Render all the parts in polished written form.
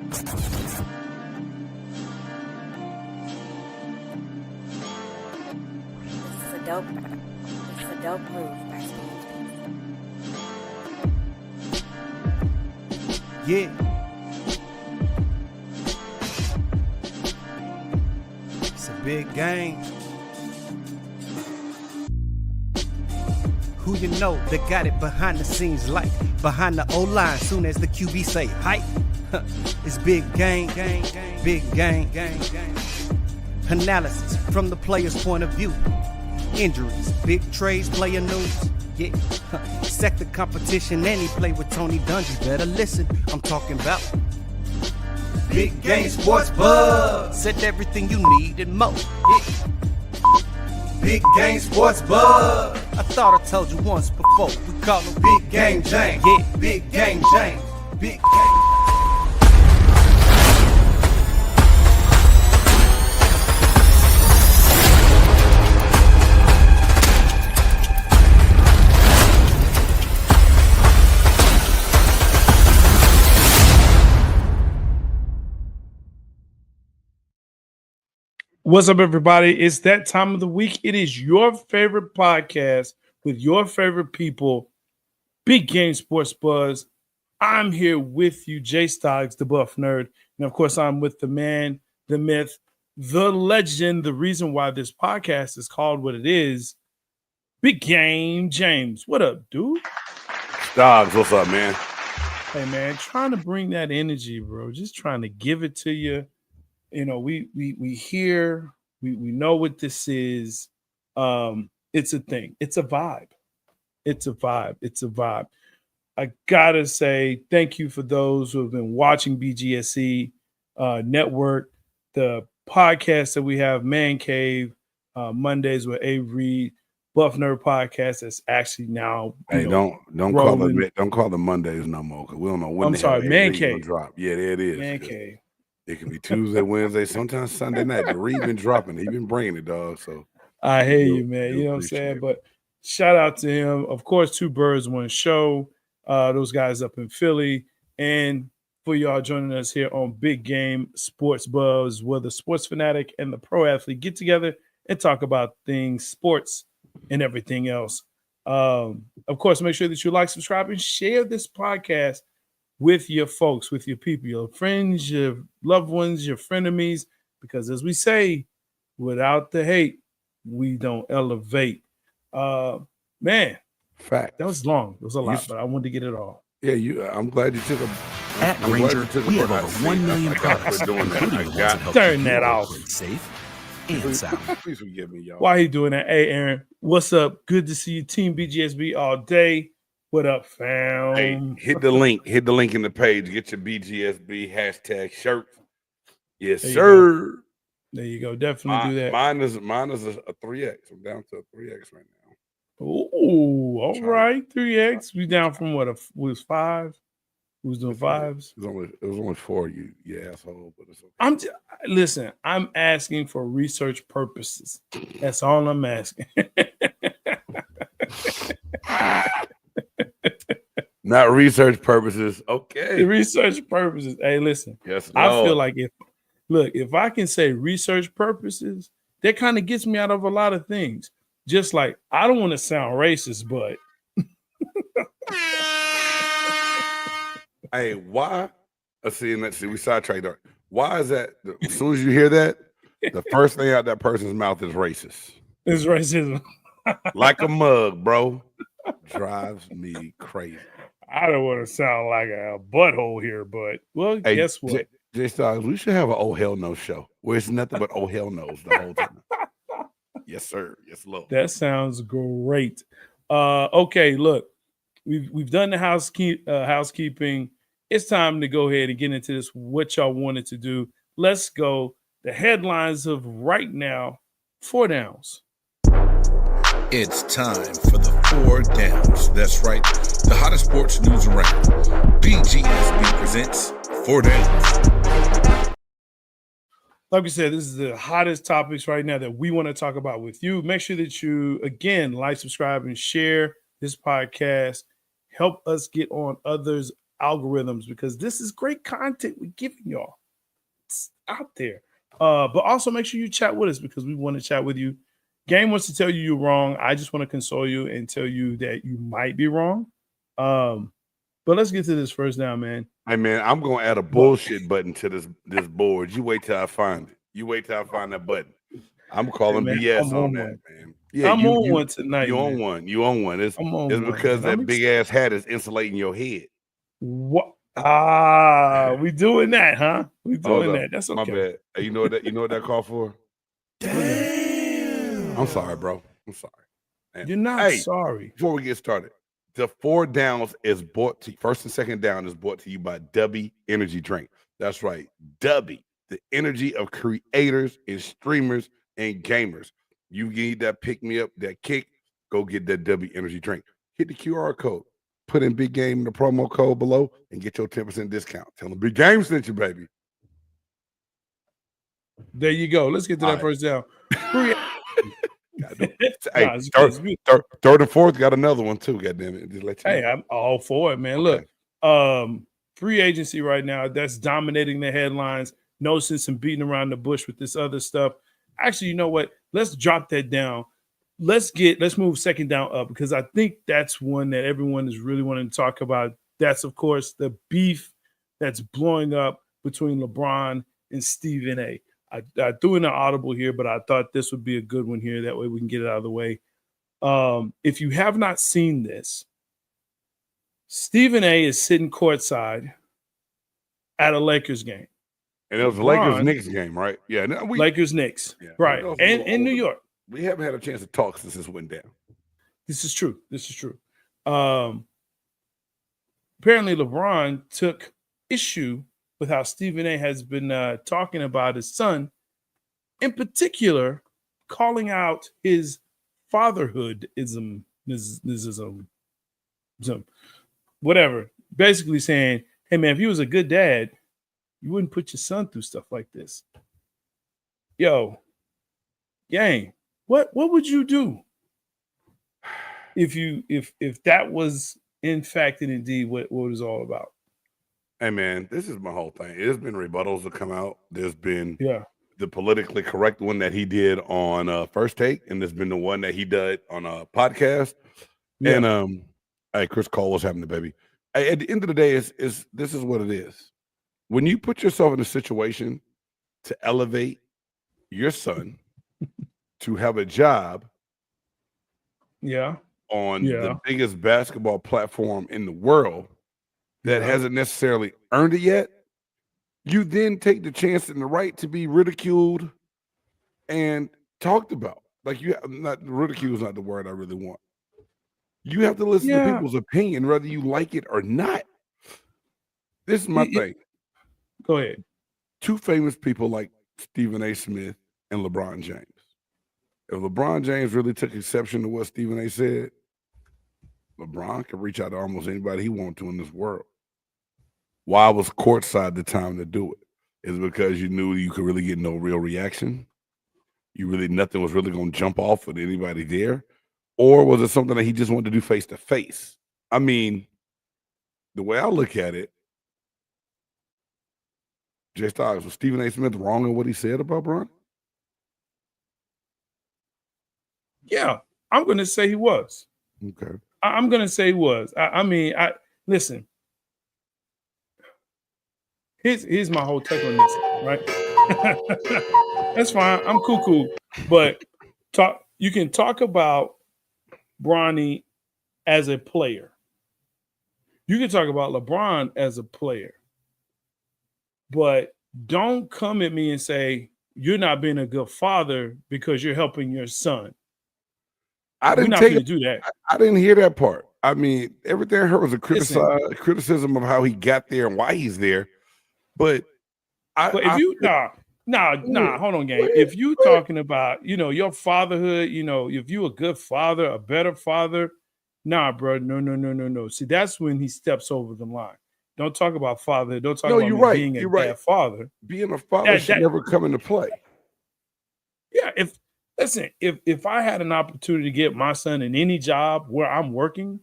It's a dope move. Yeah. It's a big game. Who you know that got it behind the scenes like behind the O-line soon as the QB say hype? It's big game, big game. Analysis from the player's point of view. Injuries, big trades, player news. Yeah, sector competition, and he play with Tony Dungy. Better listen, I'm talking about Big Game Sports Buzz. Said everything you need and more. Yeah. Big Game Sports Buzz. I thought I told you once before. We call him Big Game James. Yeah, Big Game James. Big Game. What's up, everybody? It's that time of the week. It is your favorite podcast with your favorite people, Big Game Sports Buzz. I'm here with you, J-Stogs, the Buff Nerd. And, of course, I'm with the man, the myth, the legend, the reason why this podcast is called what it is, Big Game James. What up, dude? Stogs, what's up, man? Hey, man, trying to bring that energy, bro. Just trying to give it to you. You know, we hear, we know what this is. It's a thing. It's a vibe. It's a vibe. I gotta say thank you for those who have been watching BGSC Network, the podcast that we have, Man Cave, Mondays with Avery, Buff Nerd podcast. That's actually now. Hey, don't call them Mondays no more because we don't know when. I'm sorry, Man Cave drop. Yeah, there it is. Man Cave. It can be Tuesday, Wednesday, sometimes Sunday night. The Reed been dropping. He been bringing it, dog. So I hear you, man. You know what I'm saying? But shout out to him. Of course, Two Birds, One Show. Those guys up in Philly. And for y'all joining us here on Big Game Sports Buzz, where the sports fanatic and the pro athlete get together and talk about things, sports, and everything else. Of course, make sure that you like, subscribe, and share this podcast with your folks, with your people, your friends, your loved ones, your frenemies, because as we say, without the hate, we don't elevate. Man, fact. That was long. It was a lot, but I wanted to get it all. Yeah, I'm glad you took a. At Ranger, we have over 1 million products. Turn that off. Safe and sound. Please forgive me, y'all. Why are you doing that? Hey, Aaron, what's up? Good to see you, Team BGSB all day. What up, fam? Hey, hit the link in the page. Get your BGSB hashtag shirt. Yes, sir. There you go. Definitely do that. Mine is a 3X. I'm down to a 3X right now. Ooh, all right. 3X. We down from what? Was 5? Who's doing 5s? It was only 4. You asshole. But it's okay. Listen. I'm asking for research purposes. That's all I'm asking. Not research purposes. Okay. Research purposes. Hey, listen. Yes, I feel like if I can say research purposes, that kind of gets me out of a lot of things. Just like, I don't want to sound racist, but hey, why? Let's see, we sidetracked. Why is that? As soon as you hear that, the first thing out that person's mouth is racist. It's racism. Like a mug, bro. Drives me crazy. I don't want to sound like a butthole here, but hey, guess what? J-Stogs, we should have an oh hell no show where it's nothing but oh hell no's the whole time. Yes, sir. Yes, Lord. That sounds great. Okay, look, we've done the housekeeping. It's time to go ahead and get into this. What y'all wanted to do? Let's go. The headlines of right now: 4 downs. It's time for the 4 downs. That's right. The hottest sports news around. BGSB presents 4 downs. Like we said, this is the hottest topics right now that we want to talk about with you. Make sure that you, again, like, subscribe, and share this podcast. Help us get on others' algorithms because this is great content we're giving y'all. It's out there. But also make sure you chat with us because we want to chat with you. Game wants to tell you you're wrong. I just want to console you and tell you that you might be wrong. But let's get to this first down, man. Hey, man, I'm going to add a bullshit button to this board. You wait till I find it. You wait till I find that button. I'm calling BS on that, man. Yeah, I'm on one tonight. You on one. You on one. It's because that big ass hat is insulating your head. What? We doing that, huh? We doing that. That's okay. My bad. Hey, you know what that called for? Damn. I'm sorry, bro. I'm sorry. Man. You're not sorry. Before we get started, the 4 downs is brought to first and second down is brought to you by Dubby Energy Drink. That's right, Dubby, the energy of creators and streamers and gamers. You need that pick me up, that kick. Go get that Dubby Energy Drink. Hit the QR code. Put in Big Game in the promo code below and get your 10% discount. Tell them Big Game sent you, baby. There you go. Let's get to that first down. Hey, third and fourth got another one too. Goddamn it! Just let you know. I'm all for it, man. Okay. Look, free agency right now that's dominating the headlines. No sense in beating around the bush with this other stuff. Actually, you know what? Let's drop that down. Let's move second down up because I think that's one that everyone is really wanting to talk about. That's of course the beef that's blowing up between LeBron and Stephen A. I threw in an audible here, but I thought this would be a good one here. That way we can get it out of the way. If you have not seen this, Stephen A is sitting courtside at a Lakers game. And it was the Lakers-Knicks game, right? Yeah. Lakers-Knicks, yeah, right. And in New York. We haven't had a chance to talk since this went down. This is true. Apparently LeBron took issue with how Stephen A has been talking about his son, in particular, calling out his fatherhoodism, whatever. Basically saying, hey, man, if you was a good dad, you wouldn't put your son through stuff like this. Yo, gang, what would you do if that was in fact and indeed what it was all about? Hey, man, this is my whole thing. There's been rebuttals that come out. There's been the politically correct one that he did on First Take, and there's been the one that he did on a podcast. Yeah. And hey, Chris Cole, what's happening, baby? Hey, at the end of the day, this is what it is. When you put yourself in a situation to elevate your son to have a job on the biggest basketball platform in the world that hasn't necessarily earned it yet, you then take the chance and the right to be ridiculed and talked about. Like ridicule is not the word I really want. You have to listen to people's opinion, whether you like it or not. This is my thing. Go ahead. 2 famous people like Stephen A. Smith and LeBron James. If LeBron James really took exception to what Stephen A. said, LeBron could reach out to almost anybody he wants to in this world. Why was courtside the time to do it? Is because you knew you could really get no real reaction. Nothing was really going to jump off with anybody there. Or was it something that he just wanted to do face to face? I mean, the way I look at it, J-Stogs, was Stephen A. Smith wrong in what he said about Bron? Yeah, I'm going to say he was. Okay. I'm going to say he was. I mean, listen. Here's my whole take on this, right? That's fine. I'm cool. But you can talk about Bronny as a player. You can talk about LeBron as a player. But don't come at me and say you're not being a good father because you're helping your son. I didn't do that. I didn't hear that part. I mean, everything I heard was a criticism of how he got there and why he's there. But if you hold on, gang. If you talking about, your fatherhood, if you a good father, a better father, nah, bro, no. See, that's when he steps over the line. Don't talk about fatherhood. Don't talk about being a bad father. Being a father should never come into play. Yeah, if I had an opportunity to get my son in any job where I'm working,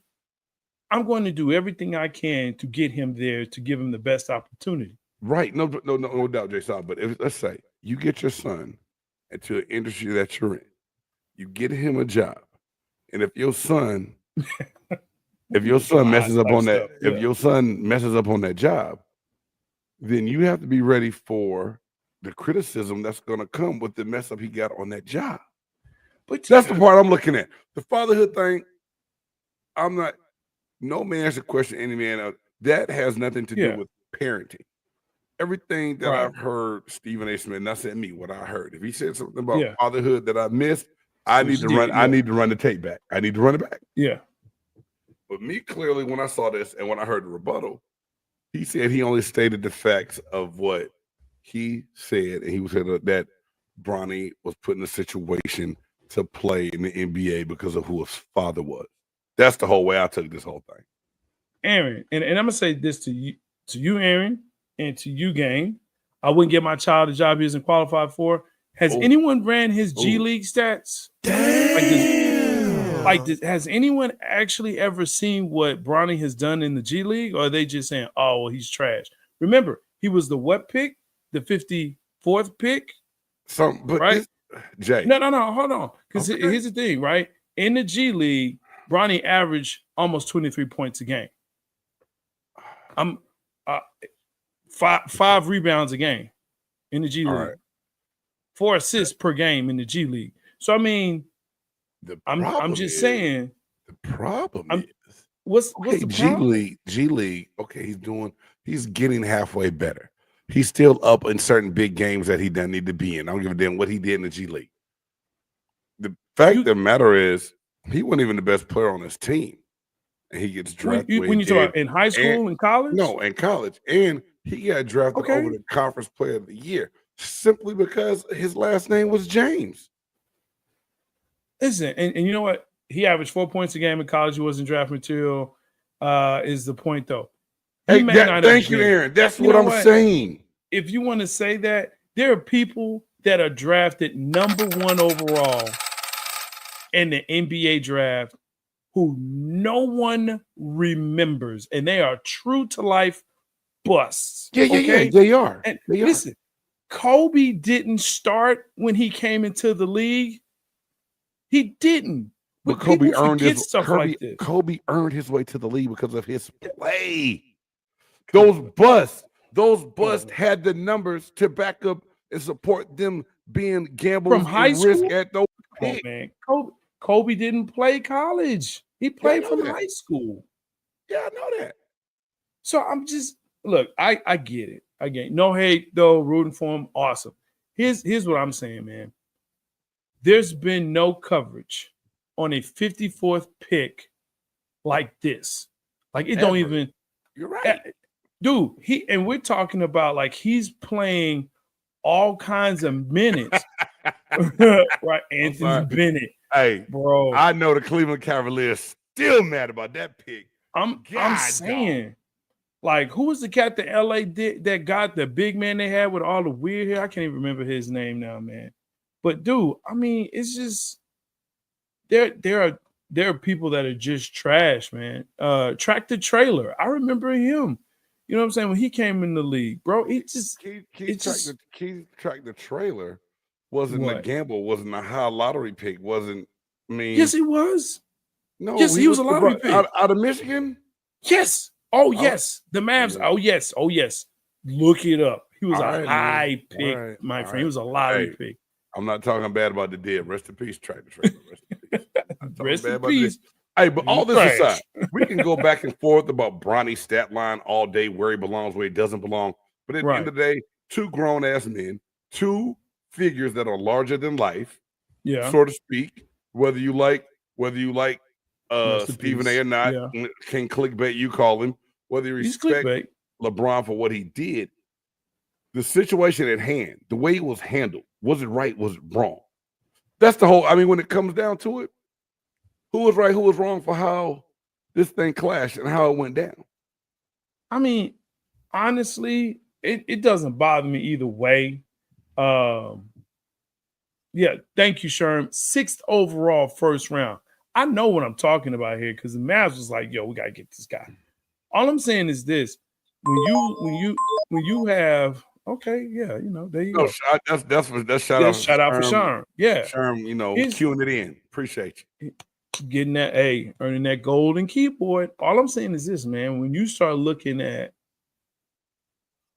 I'm going to do everything I can to get him there, to give him the best opportunity. Right. No doubt, J-Stogs. But let's say you get your son into an industry that you're in, you get him a job, and if your son messes up on that, if your son messes up on that job, then you have to be ready for the criticism that's going to come with the mess up he got on that job. But that's the part I'm looking at. The fatherhood thing, no man should question any man. That has nothing to do with parenting. Everything that I've heard Stephen A. Smith, not saying me, what I heard. If he said something about fatherhood that I missed, I need to run the tape back. I need to run it back. Yeah. But me, clearly, when I saw this and when I heard the rebuttal, he said he only stated the facts of what he said, and he said that Bronny was put in a situation to play in the NBA because of who his father was. That's the whole way I took this whole thing. Aaron, and I'm gonna say this to you, Aaron, and to you, gang. I wouldn't get my child a job he isn't qualified for. Has anyone ran his G League stats? Damn. Has anyone actually ever seen what Bronny has done in the G League? Or are they just saying, oh, well, he's trash? Remember, he was the what pick? The 54th pick? Right? Jay. No, hold on. Because here's the thing, right? In the G League, Bronny averaged almost 23 points a game. I'm 5 rebounds a game in the G League. Right. 4 assists per game in the G League. So I mean, I'm just saying. The problem is what's the problem? G League. Okay, he's getting halfway better. He's still up in certain big games that he doesn't need to be in. I don't give a damn what he did in the G League. The fact of the matter is, he wasn't even the best player on his team, and he gets drafted. When you talk about in high school and college? No, in college, and he got drafted over the Conference Player of the Year simply because his last name was James. Listen, and you know what? He averaged 4 points a game in college. He wasn't draft material. Is the point though? Thank you, Aaron. That's what I'm saying. If you want to say that, there are people that are drafted number 1 overall in the NBA draft who no one remembers, and they are true to life busts. Yeah, they are. And listen, Kobe didn't start when he came into the league. He didn't. But Kobe earned his way to the league because of his play. Those busts had the numbers to back up and support them being gamblers from high school. Risk at those man. Kobe didn't play college. He played from high school. Yeah, I know that. So I'm just I get it. I get it. No hate though, rooting for him. Awesome. Here's what I'm saying, man. There's been no coverage on a 54th pick like this. Like it don't even. You're right. Dude, and we're talking about like he's playing all kinds of minutes. Right, Anthony Bennett. Hey, bro. I know the Cleveland Cavaliers still mad about that pick. I'm saying, like, who was the cat that LA did that got the big man they had with all the weird hair? I can't even remember his name now, man. But dude, I mean, it's just there are people that are just trash, man. Track the Trailer. I remember him. You know what I'm saying? When he came in the league, bro, Track the Trailer wasn't a gamble, wasn't a high lottery pick, wasn't. I mean, yes, it was. No, yes, he was a lottery pick out of Michigan. Yes. Oh, yes. The Mavs. Oh, yes. Oh, yes. Look it up. He was a high pick, my friend. He was a lottery pick. I'm not talking bad about the dead. Rest in peace, Track the Trailer. Rest in peace. Rest in peace. Hey, but all this aside, we can go back and forth about Bronny's stat line all day, where he belongs, where he doesn't belong. But at the end of the day, 2 grown-ass men, 2 figures that are larger than life, so to speak. Whether you like Stephen A. or not, can clickbait you call him. Whether you respect LeBron for what he did, the situation at hand, the way it was handled, was it right? Was it wrong? That's the whole. I mean, when it comes down to it, who was right? Who was wrong for how this thing clashed and how it went down? I mean, honestly, it doesn't bother me either way. Yeah, thank you, Sherm. 6th overall, first round. I know what I'm talking about here because the Mavs was like, yo, we gotta get this guy. All I'm saying is this: when you have there you No, go. that's shout out. Shout out for Sherm. Yeah, Sherm, queuing it in. Appreciate you. Getting that earning that golden keyboard. All I'm saying is this, man. When you start looking at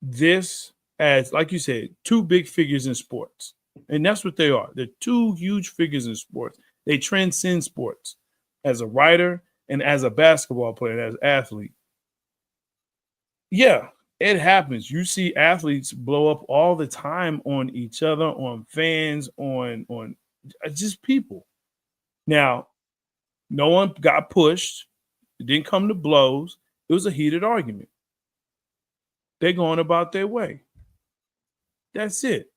this as, like you said, two big figures in sports, and that's what they are. They're two huge figures in sports. They transcend sports as a writer and as a basketball player, as an athlete. Yeah, it happens. You see athletes blow up all the time on each other, on fans, on just people. Now, no one got pushed. It didn't come to blows. It was a heated argument. They're going about their way. That's it.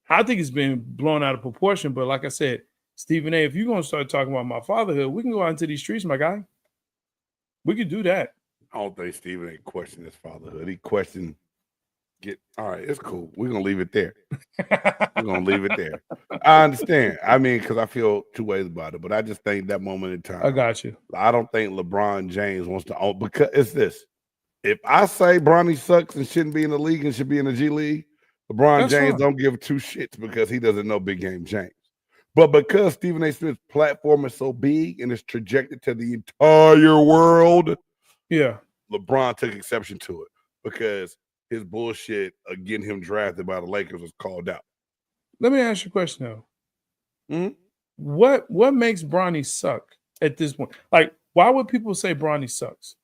I think it's been blown out of proportion, but like I said, Stephen A., if you're going to start talking about my fatherhood, we can go out into these streets, my guy. We could do that. I don't think Stephen A. questioned his fatherhood. He questioned all right, it's cool. We're going to leave it there. We're going to leave it there. I understand. I mean, because I feel two ways about it, but I just think that moment in time. I got you. I don't think LeBron James wants to own, because it's this. If I say Bronny sucks and shouldn't be in the league and should be in the G League, LeBron James don't give two shits because he doesn't know Big Game James. But because Stephen A. Smith's platform is so big and it's trajected to the entire world, LeBron took exception to it because his bullshit of getting him drafted by the Lakers was called out. Let me ask you a question though. What makes Bronny suck at this point? Like, why would people say Bronny sucks?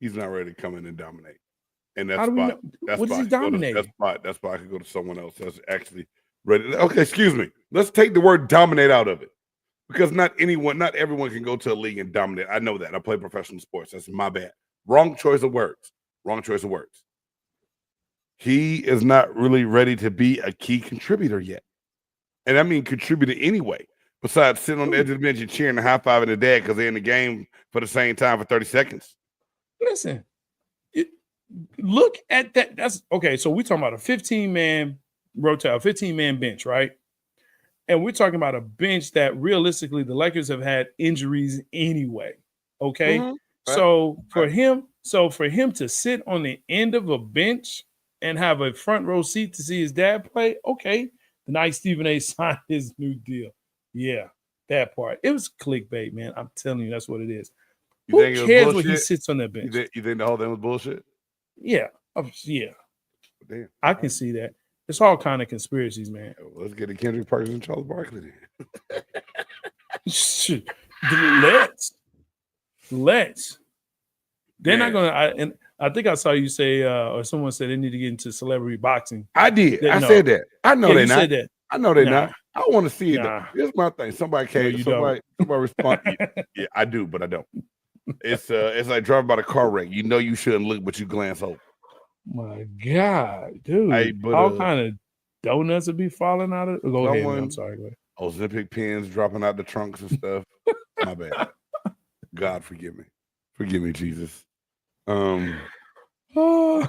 He's not ready to come in and dominate. And that's spot. What does he dominate? That's why I could go to someone else that's actually ready. Okay, excuse me. Let's take the word dominate out of it. Because not everyone can go to a league and dominate. I know that. I play professional sports. That's my bad. Wrong choice of words. He is not really ready to be a key contributor yet. And I mean contributor anyway. Besides sitting on the edge of the bench and cheering and high-fiving the dad because they're in the game for the same time for 30 seconds. Listen, look at that. That's okay. So we're talking about a 15-man rotate, a 15-man bench, right? And we're talking about a bench that realistically the Lakers have had injuries anyway. Okay. Mm-hmm. So for him to sit on the end of a bench and have a front row seat to see his dad play, okay. The night Stephen A. signed his new deal. Yeah, that part. It was clickbait, man. I'm telling you, that's what it is. Who cares when he sits on that bench? You think the whole thing was bullshit? Yeah. Yeah. Damn. I can see that. It's all kind of conspiracies, man. Well, let's get to Kendrick Perkins and Charles Barkley then. Let's. They're not going to. And I think I saw you say, or someone said they need to get into celebrity boxing. I did. Said that. I know they're not. Said that. I know they're not. I want to see it. Here's my thing. Somebody came. Somebody responded. Yeah, I do, but I don't. It's like driving by the car wreck. You know you shouldn't look, but you glance over. My God, dude! Hey, all kind of donuts would be falling out of. Go ahead, man. I'm sorry. Go ahead. Olympic pins dropping out the trunks and stuff. My bad. God forgive me. Forgive me, Jesus. But no,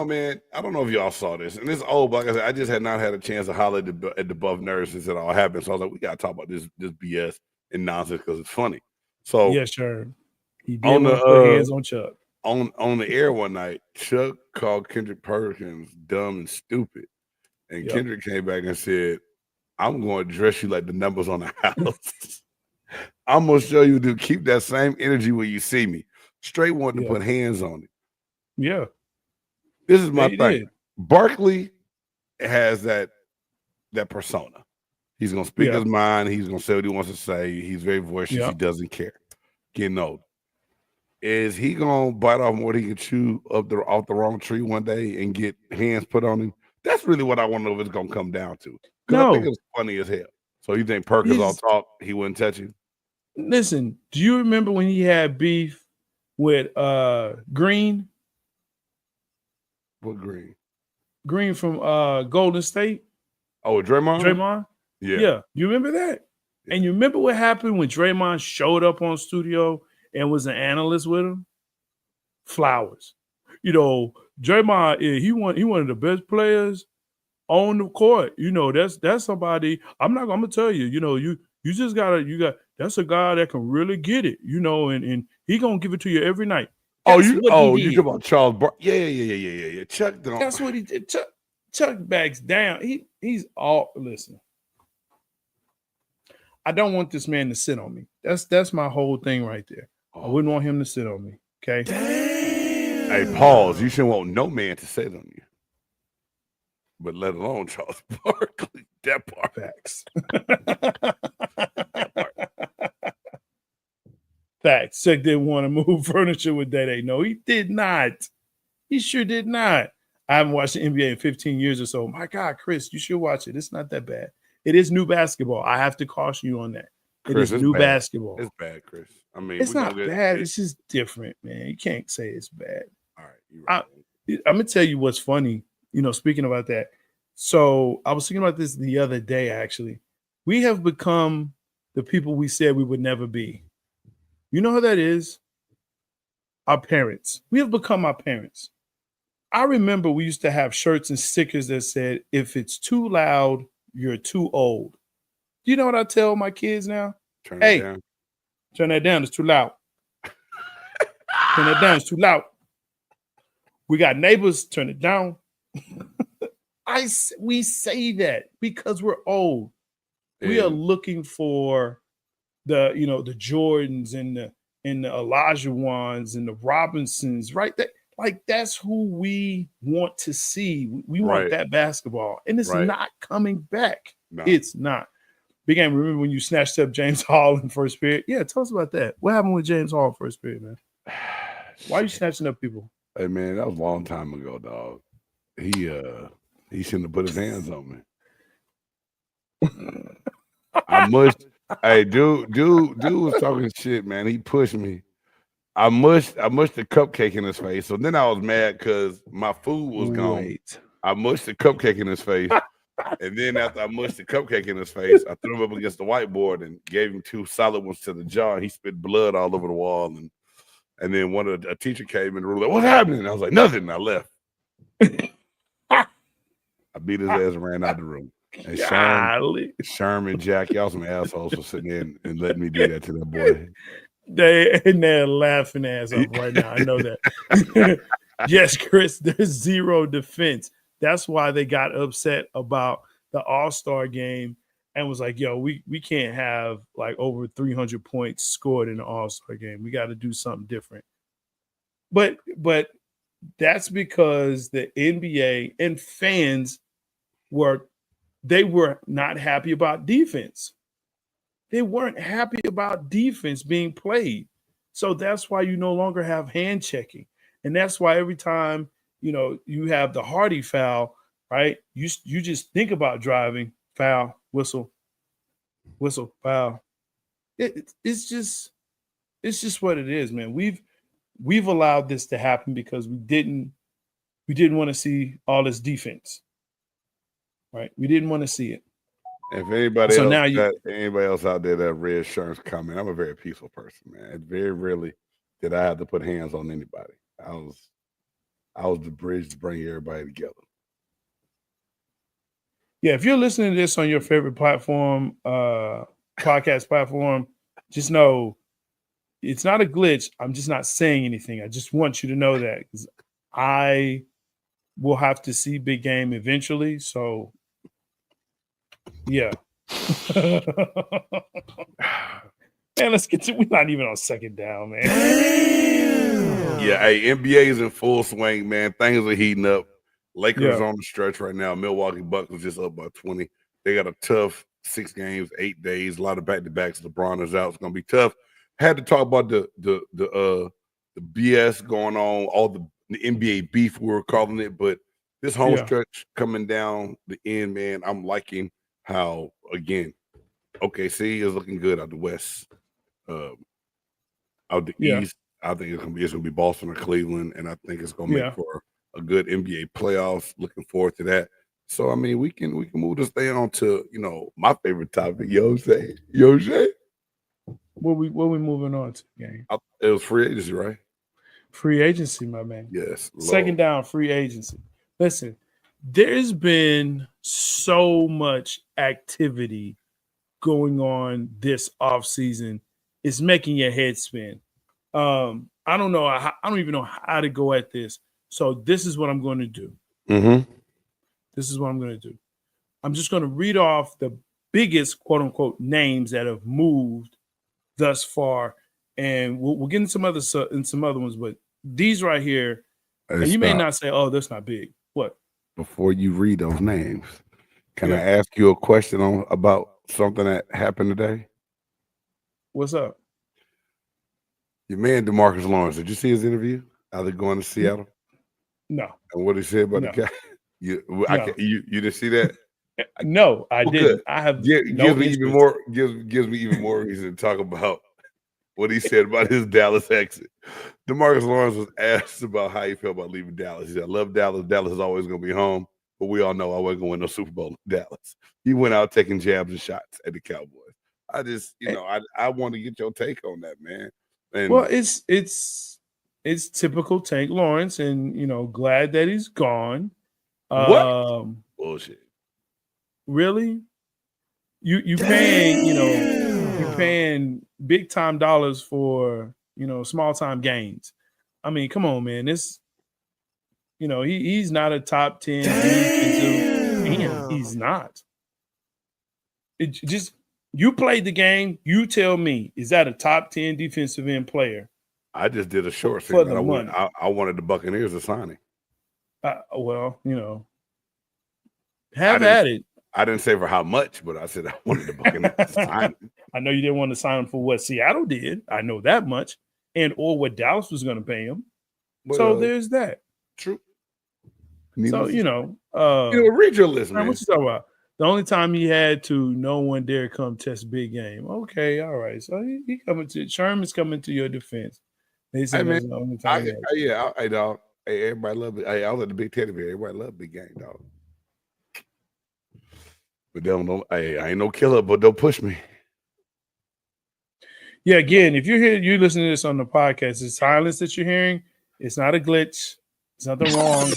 man. I don't know if y'all saw this, and it's old. But like I said, I just had not had a chance to holler at the Buff Nerds since it all happened. So I was like, we gotta talk about this BS and nonsense because it's funny. So yeah, sure. He did put hands on Chuck. On the air one night, Chuck called Kendrick Perkins dumb and stupid. And Kendrick came back and said, I'm going to dress you like the numbers on the house. I'm going to show you to keep that same energy when you see me. Straight wanted to put hands on it. Yeah. This is my thing. Barkley has that persona. He's going to speak his mind. He's going to say what he wants to say. He's very voicious. He doesn't care. Getting old. Is he gonna bite off more than he can chew off the wrong tree one day and get hands put on him? That's really what I want to know if it's gonna come down to. Because I think it's funny as hell. So you think Perkins all talk, he wouldn't touch you? Listen, do you remember when he had beef with Green? What Green? Green from Golden State. Oh, Draymond? Draymond? Yeah. You remember that? Yeah. And you remember what happened when Draymond showed up on studio and was an analyst with him? Flowers. You know, Draymond, he one of the best players on the court. You know, that's somebody. I'm gonna tell you, you know, You just gotta, that's a guy that can really get it, and he gonna give it to you every night. You talking about Charles Barkley? Yeah. Chuck don't. That's what he did. Chuck backs down. He's all listen. I don't want this man to sit on me. That's my whole thing right there. I wouldn't want him to sit on me. Okay. Damn. Hey, pause. You shouldn't want no man to sit on you. But let alone Charles Barkley. That part. Facts. Facts. Chuck didn't want to move furniture with Day. No, he did not. He sure did not. I haven't watched the NBA in 15 years or so. My God, Chris, you should watch it. It's not that bad. It is new basketball. I have to caution you on that. Chris, it is new basketball. It's bad, Chris. I mean, it's not bad. It's just different, man. You can't say it's bad. All right. You're right. I'm going to tell you what's funny, speaking about that. So I was thinking about this the other day, actually. We have become the people we said we would never be. You know who that is? Our parents. We have become our parents. I remember we used to have shirts and stickers that said, if it's too loud, you're too old. You know what I tell my kids now? Turn that down. It's too loud. Turn that down. It's too loud. We got neighbors. Turn it down. We say that because we're old. Yeah. We are looking for the Jordans and the Elijah ones and the Robinsons, right? That's who we want to see. We want that basketball, and it's not coming back. No. It's not. Big Game, remember when you snatched up James Hall in first period? Yeah, tell us about that. What happened with James Hall in first period, man? Why are you snatching up people? Hey, man, that was a long time ago, dog. He shouldn't have put his hands on me. Hey, dude was talking shit, man. He pushed me. I mushed the cupcake in his face. So then I was mad because my food was gone. I mushed the cupcake in his face. And then after I mushed the cupcake in his face, I threw him up against the whiteboard and gave him 2 solid ones to the jaw. He spit blood all over the wall. And then a teacher came in the room like, "What's happening?" And I was like, "Nothing." And I left. I beat his ass and ran out the room. And Sherman, Jack, y'all some assholes for sitting there and letting me do that to that boy. They're laughing ass off right now. I know that. Yes, Chris, there's zero defense. That's why they got upset about the All-Star game and was like, yo, we can't have like over 300 points scored in the All-Star game. We got to do something different. But that's because the NBA and fans were not happy about defense. They weren't happy about defense being played. So that's why you no longer have hand checking. And that's why every time, you have the Hardy foul, right? You just think about driving, foul, whistle, foul. It's just what it is, man. We've allowed this to happen because we didn't want to see all this defense. Right? We didn't want to see it. If anybody else out there that read Sherman's comment, I'm a very peaceful person, man. Very rarely did I have to put hands on anybody. I was the bridge to bring everybody together. Yeah, if you're listening to this on your favorite platform, podcast platform, just know it's not a glitch. I'm just not saying anything. I just want you to know that because I will have to see Big Game eventually. So, yeah. Man, let's get to. We're not even on second down, man. Yeah, hey, NBA is in full swing, man. Things are heating up. Lakers on the stretch right now. Milwaukee Bucks was just up by 20. They got a tough 6 games, 8 days, a lot of back-to-backs. LeBron is out. It's gonna be tough. Had to talk about the BS going on, all the NBA beef we were calling it, but this home stretch coming down the end, man, I'm liking how again OKC is looking good out the West. Out the East, I think it's gonna be Boston or Cleveland, and I think it's gonna make for a good NBA playoffs. Looking forward to that. So I mean, we can move this thing on to my favorite topic, Yoshe. What we moving on to, gang? It was free agency, right? Free agency, my man. Yes. Lord. Second down, free agency. Listen, there's been so much activity going on this offseason is making your head spin. I don't know. I don't even know how to go at this. So this is what I'm going to do. Mm-hmm. This is what I'm going to do. I'm just going to read off the biggest, quote unquote, names that have moved thus far, and we'll get into some other ones. But these right here, and you may not say, "Oh, that's not big." What? Before you read those names, can I ask you a question about something that happened today? What's up? Your man DeMarcus Lawrence. Did you see his interview? Are they going to Seattle? No. And what he said about the guy? You didn't see that? No, I didn't. I have gives me even more reason to talk about what he said about his Dallas exit. DeMarcus Lawrence was asked about how he felt about leaving Dallas. He said, "I love Dallas. Dallas is always going to be home, but we all know I wasn't going to win no Super Bowl in Dallas." He went out taking jabs and shots at the Cowboys. I just, I want to get your take on that, man. And well, it's typical Tank Lawrence, and glad that he's gone. What? Bullshit. Really? You paying, you're paying big time dollars for, small time gains. I mean, come on, man. This, he's not a top 10 defensive. He's not. It just, you played the game. You tell me, is that a top 10 defensive end player? I just did a short for thing. the money. I wanted the Buccaneers to sign him. Well, have at it. I didn't say for how much, but I said I wanted the Buccaneers to sign him. I know you didn't want to sign him for what Seattle did. I know that much, or what Dallas was going to pay him. Well, so there's that. True. So read your list, man. What you talking about? The only time he had to, no one dare come test big game. Okay, all right. So he coming to Sherman's coming to your defense. They said hey, the only time. Hey, dog. Hey, everybody love it. Hey, I was at the Big Teddy Bear. Everybody love big game, dog. But hey, I ain't no killer, but don't push me. Yeah, again, if you're here, you listening to this on the podcast, the silence that you're hearing, it's not a glitch. There's nothing wrong.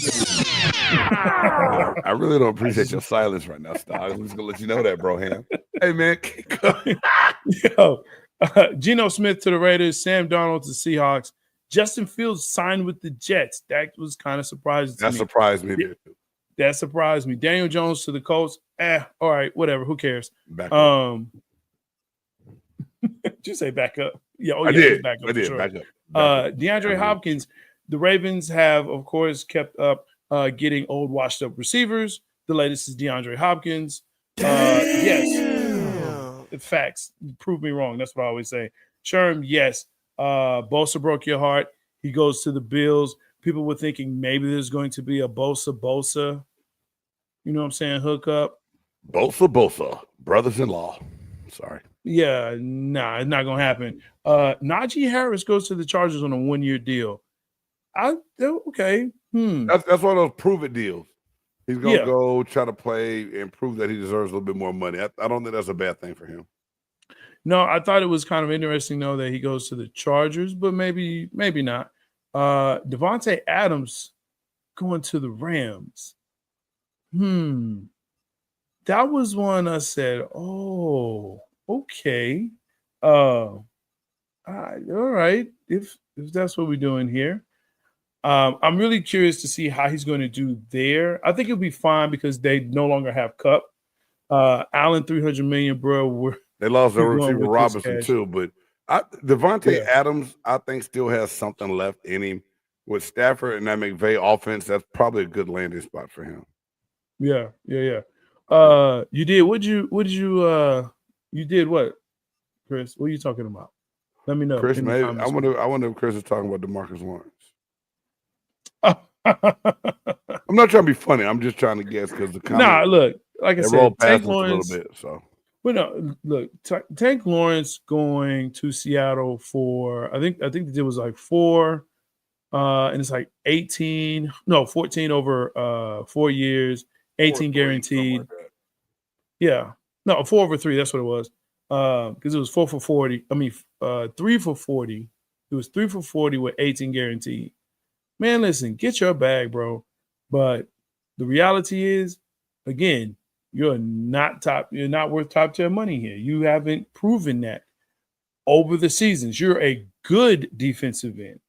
I really don't appreciate your silence right now, Stog. I'm just gonna let you know that, bro. Ham. Hey, man. Yo, Geno Smith to the Raiders, Sam Darnold to Seahawks, Justin Fields signed with the Jets. That was kind of surprising to me. That surprised me. Daniel Jones to the Colts. All right, whatever. Who cares? Back up. Did you say back up? Yeah, I did. Back up. I did. Sure. Back up. DeAndre Hopkins. The Ravens have, of course, kept up getting old, washed-up receivers. The latest is DeAndre Hopkins. Yes. Facts. Prove me wrong. That's what I always say. Sherm, yes. Bosa broke your heart. He goes to the Bills. People were thinking maybe there's going to be a Bosa. You know what I'm saying? Hook up. Bosa. Brothers-in-law. Sorry. Yeah, nah, it's not going to happen. Najee Harris goes to the Chargers on a 1-year deal. Okay. That's one of those prove it deals. He's gonna go try to play and prove that he deserves a little bit more money. I don't think that's a bad thing for him. No, I thought it was kind of interesting though that he goes to the Chargers, but maybe not. Devontae Adams going to the Rams. That was one I said, oh, okay. All right. If that's what we're doing here. I'm really curious to see how he's going to do there. I think it'll be fine because they no longer have Cup. Allen, $300 million, bro. They lost their receiver Robinson too, but Devontae Adams, I think, still has something left in him. With Stafford and that McVay offense, that's probably a good landing spot for him. Yeah. You did what, Chris? What are you talking about? Let me know. Chris, maybe I wonder if Chris is talking about DeMarcus Lawrence. I'm not trying to be funny. I'm just trying to guess because the look, like I said, Tank Lawrence a little bit. So, but no, look, Tank Lawrence going to Seattle for I think it was like 4, and it's like 14 over 4 years, 18 guaranteed. Yeah, no, 4 over 3. That's what it was. Because it was 4 for 40. 3 for 40. It was 3 for 40 with 18 guaranteed. Man, listen, get your bag, bro. But the reality is, again, You're not worth top 10 money here. You haven't proven that over the seasons. You're a good defensive end.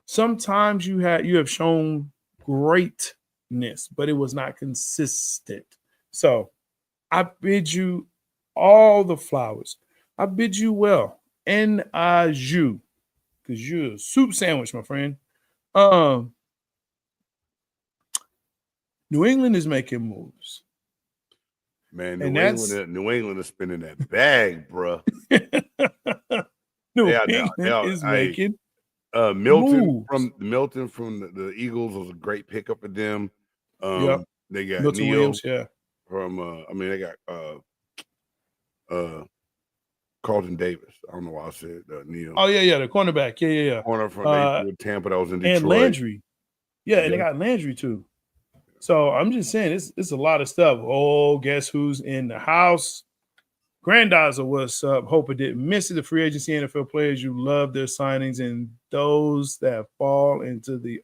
Sometimes you have shown greatness, but it was not consistent. So I bid you all the flowers. I bid you well. N-I-U. Because you're a soup sandwich, my friend. New England is making moves. Man, New England is spinning that bag, bro. New England is making Milton moves. from the Eagles was a great pickup for them. Yep. They got Milton Neal Williams, yeah. From they got Carlton Davis. I don't know why I said Neal. Oh yeah, the cornerback. Yeah. Corner from Tampa that was in Detroit. And Landry. Yeah, and they got Landry too. So I'm just saying it's a lot of stuff. Oh, guess who's in the house? Grandizer, what's up? Hope it didn't miss it. The free agency NFL players, you love their signings, and those that fall into the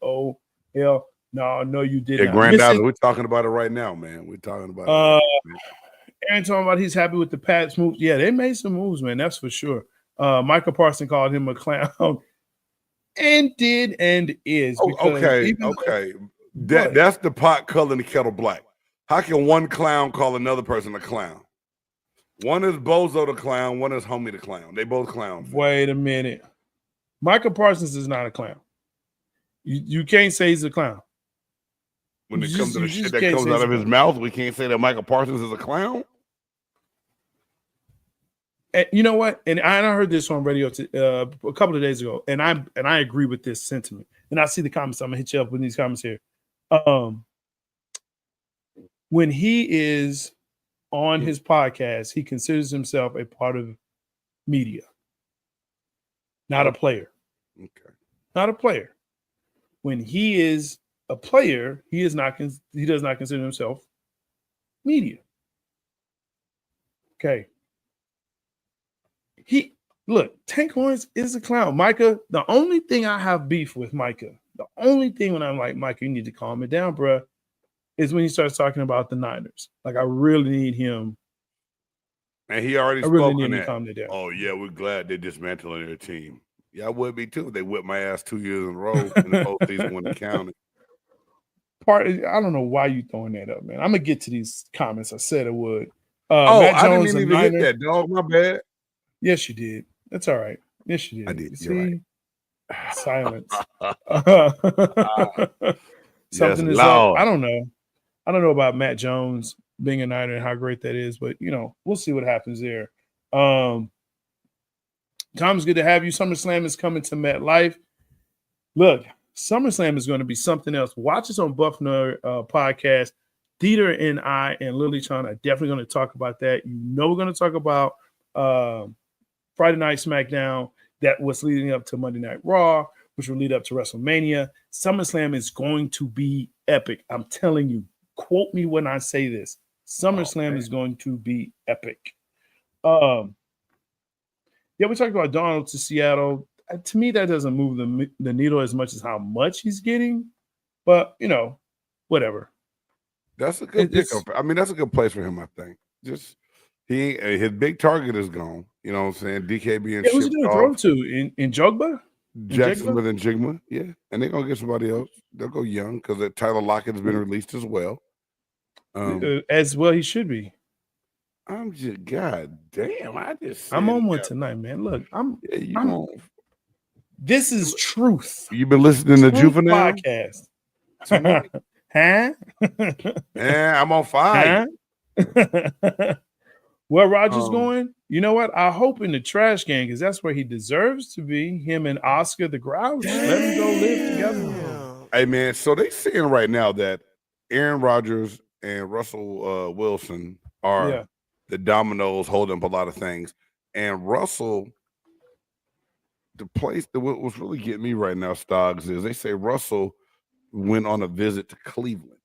hell. No, you did not. Grandizer, we're talking about it right now, man. We're talking about it. Aaron talking about he's happy with the Pats moves. Yeah, they made some moves, man. That's for sure. Michael Parsons called him a clown, and did and is. Okay. That's the pot calling the kettle black. How can one clown call another person a clown? One is Bozo the clown, one is Homie the clown. They both clowns. Wait a minute. Michael Parsons is not a clown. You can't say he's a clown. When it comes to the shit that comes out of his mouth, we can't say that Michael Parsons is a clown. And you know what? And I heard this on radio a couple of days ago, and I agree with this sentiment. And I see the comments. I'm gonna hit you up with these comments here. When he is on his podcast, he considers himself a part of media, not a player. Okay, not a player. When he is a player, he does not consider himself media. Okay. Tank Lawrence is a clown. Micah, the only thing I have beef with Micah, the only thing when I'm like, Micah, you need to calm it down, bro, is when he starts talking about the Niners. Like, I really need him. And he already spoke on that. Calm it down. Oh, yeah, we're glad they're dismantling their team. Yeah, I would be too. They whipped my ass 2 years in a row in the postseason when it counted. I don't know why you throwing that up, man. I'm gonna get to these comments. I said I would. Matt Jones, I didn't even hit that, dog. My bad. Yes, you did. That's all right. Yes, you did. I did. You're right. Silence. Something is up. I don't know. I don't know about Matt Jones being a Niner and how great that is, but we'll see what happens there. Tom, it's good to have you. SummerSlam is coming to MetLife. Look, SummerSlam is going to be something else. Watch us on Buffner podcast. Dieter and I and Lily Chan are definitely going to talk about that. We're going to talk about Friday Night SmackDown, that was leading up to Monday Night Raw, which will lead up to WrestleMania. SummerSlam is going to be epic. I'm telling you, quote me when I say this. SummerSlam is going to be epic. We talked about Donald to Seattle. To me, that doesn't move the needle as much as how much he's getting. But, whatever. That's a good pickup. I mean, that's a good place for him, I think. Just his big target is gone. You know what I'm saying? DK being who's he going to throw to? In Jogba? Jacksonville and Jigma, yeah. And they're going to get somebody else. They'll go young because Tyler Lockett has been released as well. As well he should be. I'm just, God damn, I'm on one tonight, man. Look, this is truth. You've been listening to Juvenile podcast. Huh? Yeah, I'm on fire. Huh? Where Roger's going? You know what? I hope in the trash can, because that's where he deserves to be. Him and Oscar the Grouch. Let them go live together. Hey, man, so they saying right now that Aaron Rodgers and Russell Wilson are the dominoes holding up a lot of things. And Russell, the place that was really getting me right now, Stogs, is they say Russell went on a visit to Cleveland.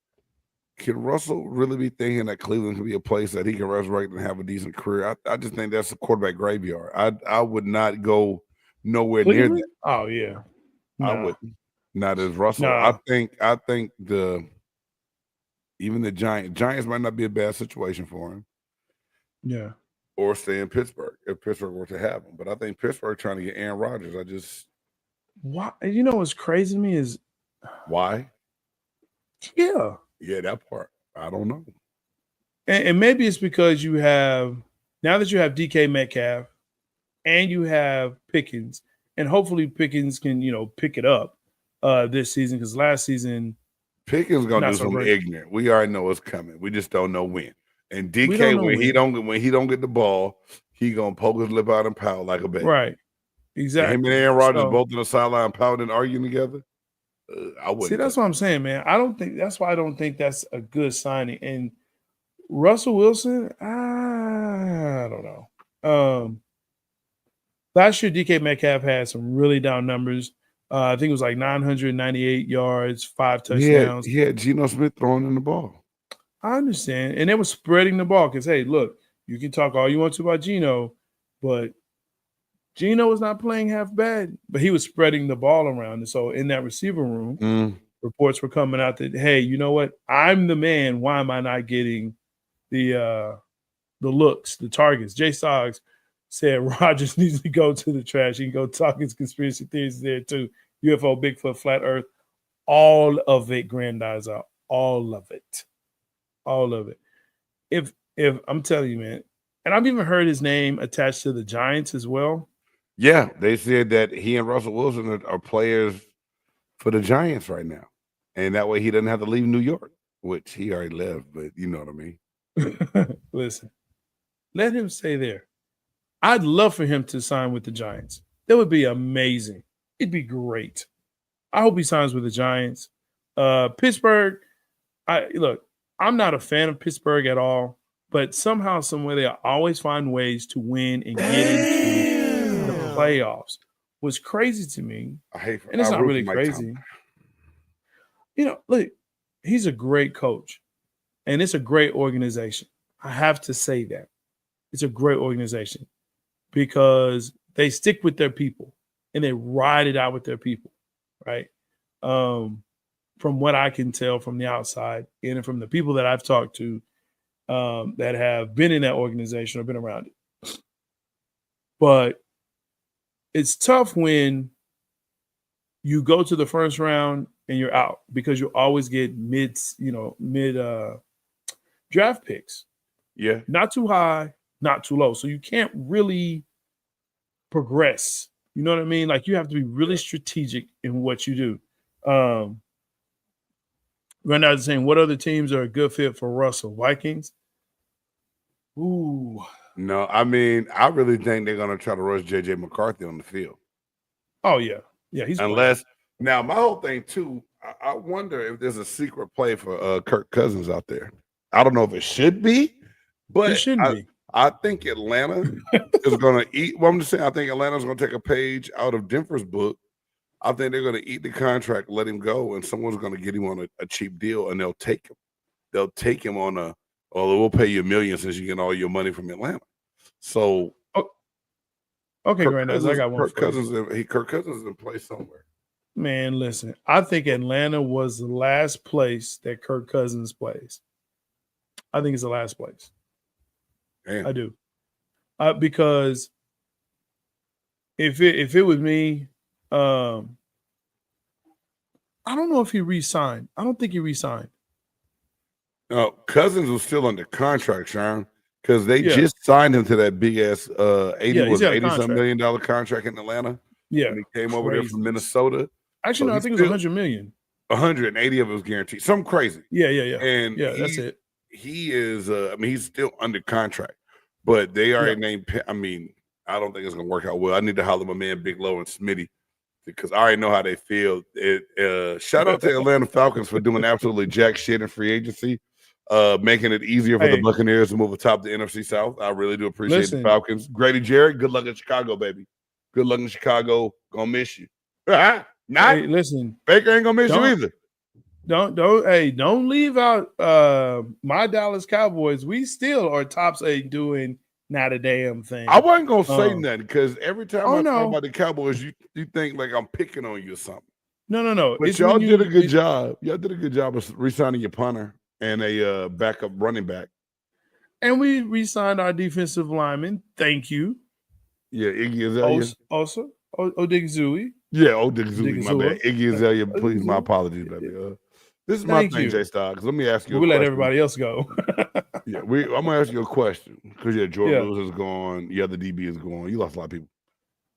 Can Russell really be thinking that Cleveland can be a place that he can resurrect and have a decent career? I just think that's a quarterback graveyard. I would not go nowhere Cleveland? near that. Oh, yeah. No. I wouldn't. Not as Russell. No. I think Even the Giants might not be a bad situation for him. Yeah. Or stay in Pittsburgh if Pittsburgh were to have him. But I think Pittsburgh trying to get Aaron Rodgers. Why? You know what's crazy to me is why? Yeah, that part. I don't know. And maybe it's because you have now that you have DK Metcalf and you have Pickens, and hopefully Pickens can pick it up this season because last season Pickens gonna do something ignorant. We already know what's coming. We just don't know when. And DK, when he don't get the ball, he gonna poke his lip out and pout like a baby. Right. Exactly. And him and Aaron Rodgers both on the sideline pouting and arguing together. I wouldn't. See, that's what I'm saying, man. That's why I don't think that's a good signing. And Russell Wilson, I don't know. Last year, DK Metcalf had some really down numbers. I think it was like 998 yards, 5 touchdowns. He had Geno Smith throwing in the ball. I understand. And they were spreading the ball because, hey, look, you can talk all you want to about Geno, but Geno was not playing half bad, but he was spreading the ball around. And so in that receiver room, reports were coming out that, hey, you know what? I'm the man. Why am I not getting the looks, the targets? J-Stogs said Rodgers needs to go to the trash. He can go talk his conspiracy theories there too. UFO, Bigfoot, Flat Earth, all of it grandizer, all of it. All of it. If I'm telling you, man, and I've even heard his name attached to the Giants as well. Yeah, they said that he and Russell Wilson are players for the Giants right now. And that way he doesn't have to leave New York, which he already left, but you know what I mean. Listen, let him stay there. I'd love for him to sign with the Giants. That would be amazing. It'd be great. I hope he signs with the Giants. Pittsburgh, I'm not a fan of Pittsburgh at all, but somehow, somewhere, they always find ways to win and get into the playoffs. What's crazy to me, and it's not really crazy. Look, he's a great coach, and it's a great organization. I have to say that. It's a great organization because they stick with their people and they ride it out with their people, right? From what I can tell from the outside and from the people that I've talked to that have been in that organization or been around it. But it's tough when you go to the first round and you're out because you always get mid draft picks. Yeah. Not too high, not too low. So you can't really progress. You know what I mean? Like you have to be really strategic in what you do. Right now, saying what other teams are a good fit for Russell? Vikings? Ooh. No, I mean, I really think they're going to try to rush J.J. McCarthy on the field. Oh, yeah. Yeah, he's now, my whole thing, too, I wonder if there's a secret play for Kirk Cousins out there. I don't know if it should be, but it shouldn't be. I think Atlanta is going to eat. Well, I'm just saying, I think Atlanta's going to take a page out of Denver's book. I think they're going to eat the contract, let him go, and someone's going to get him on a cheap deal, and they'll take him. They'll take him on we'll pay you $1 million since you get all your money from Atlanta. So, okay, Granddad, I got one. Kirk Cousins is in place somewhere. Man, listen, I think Atlanta was the last place that Kirk Cousins plays. I think it's the last place. Damn. I do, because if it was me. I don't know if he re-signed. I don't think he re-signed. No, Cousins was still under contract, Sharon, because they just signed him to that big ass $80 million contract in Atlanta. Yeah, and he came over there from Minnesota. Actually, no, I think it was $100 million. 180 of it was guaranteed. Something crazy. Yeah. And that's it. He is. He's still under contract, but they already named. I mean, I don't think it's gonna work out well. I need to holler my man Big Low and Smitty, because I already know how they feel. Shout out to Atlanta Falcons for doing absolutely jack shit in free agency, making it easier for the Buccaneers to move atop the NFC South. I really do appreciate the Falcons. Grady Jarrett, good luck in Chicago, baby. Good luck in Chicago. Gonna miss you. Listen, Baker ain't gonna miss you either. Don't leave out my Dallas Cowboys. We still are tops doing not a damn thing. I wasn't gonna say nothing because every time I talk about the Cowboys, you think like I'm picking on you or something. No. But y'all did a good job. Y'all did a good job of re-signing your punter. and a backup running back. And we re-signed our defensive lineman. Thank you. Yeah, Iggy Azalea. Also, Odigizui. Yeah, Odigizui, my bad. Iggy Azalea, please, my apologies, baby. This is my thing, J-Stogs. Let me ask you a question. We let everybody else go. Yeah, I'm going to ask you a question. Because, Jordan Lewis is gone. The other DB is gone. You lost a lot of people.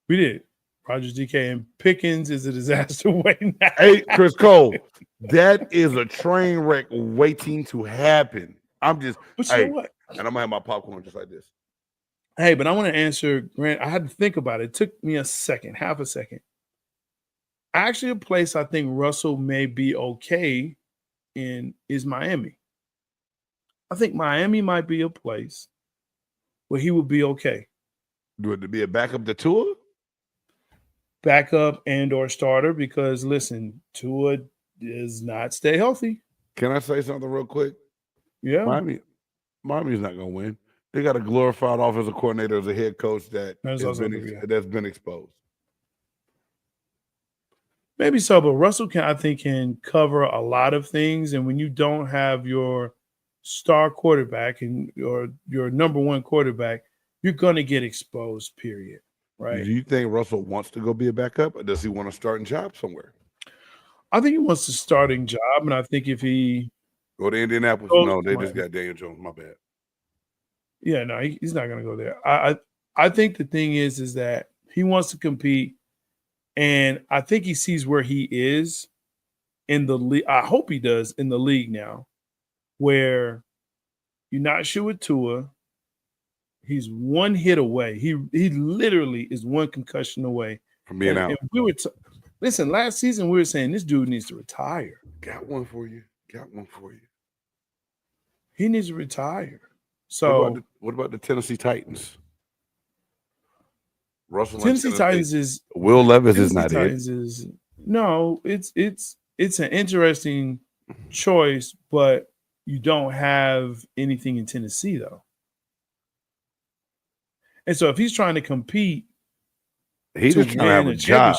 We did. Rogers, DK, and Pickens is a disaster waiting. Hey, Chris Cole, that is a train wreck waiting to happen. I'm just, but you know what? And I'm going to have my popcorn just like this. Hey, but I want to answer, Grant. I had to think about it. It took me a second, half a second. Actually, a place I think Russell may be okay in is Miami. I think Miami might be a place where he would be okay. Would it be a backup to Tua? Backup and or starter, because listen, Tua does not stay healthy. Can I say something real quick? Yeah. Miami's not going to win. They got a glorified offensive coordinator as a head coach that's been exposed. Maybe so, but Russell can cover a lot of things. And when you don't have your star quarterback and your number one quarterback, you're going to get exposed, period. Right? Do you think Russell wants to go be a backup, or does he want a starting job somewhere? I think he wants a starting job, and I think if he go to Indianapolis, no, they just got Daniel Jones. My bad. Yeah, no, he's not going to go there. I think the thing is that he wants to compete, and I think he sees where he is in the league. I hope he does in the league now, where you're not sure with Tua. He's one hit away. He literally is one concussion away from being out. And we were listen. Last season we were saying this dude needs to retire. Got one for you. He needs to retire. So what about the Tennessee Titans? Tennessee Titans is Will Levis is not Titans it. It's an interesting choice, but you don't have anything in Tennessee though. And so if he's trying to compete, he's just trying to have a job.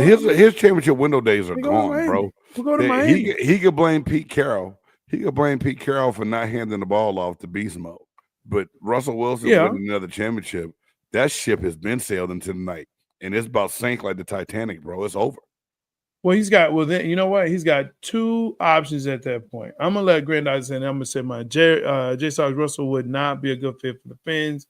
His championship window days are gone, bro. We'll go to Miami. He could blame Pete Carroll. He could blame Pete Carroll for not handing the ball off to beast mode. But Russell Wilson winning another championship, that ship has been sailed into the night. And it's about sank like the Titanic, bro. It's over. Well, then you know what? He's got two options at that point. I'm gonna let Granddad say, and I'm gonna say my J-Stogs Russell would not be a good fit for the Fins.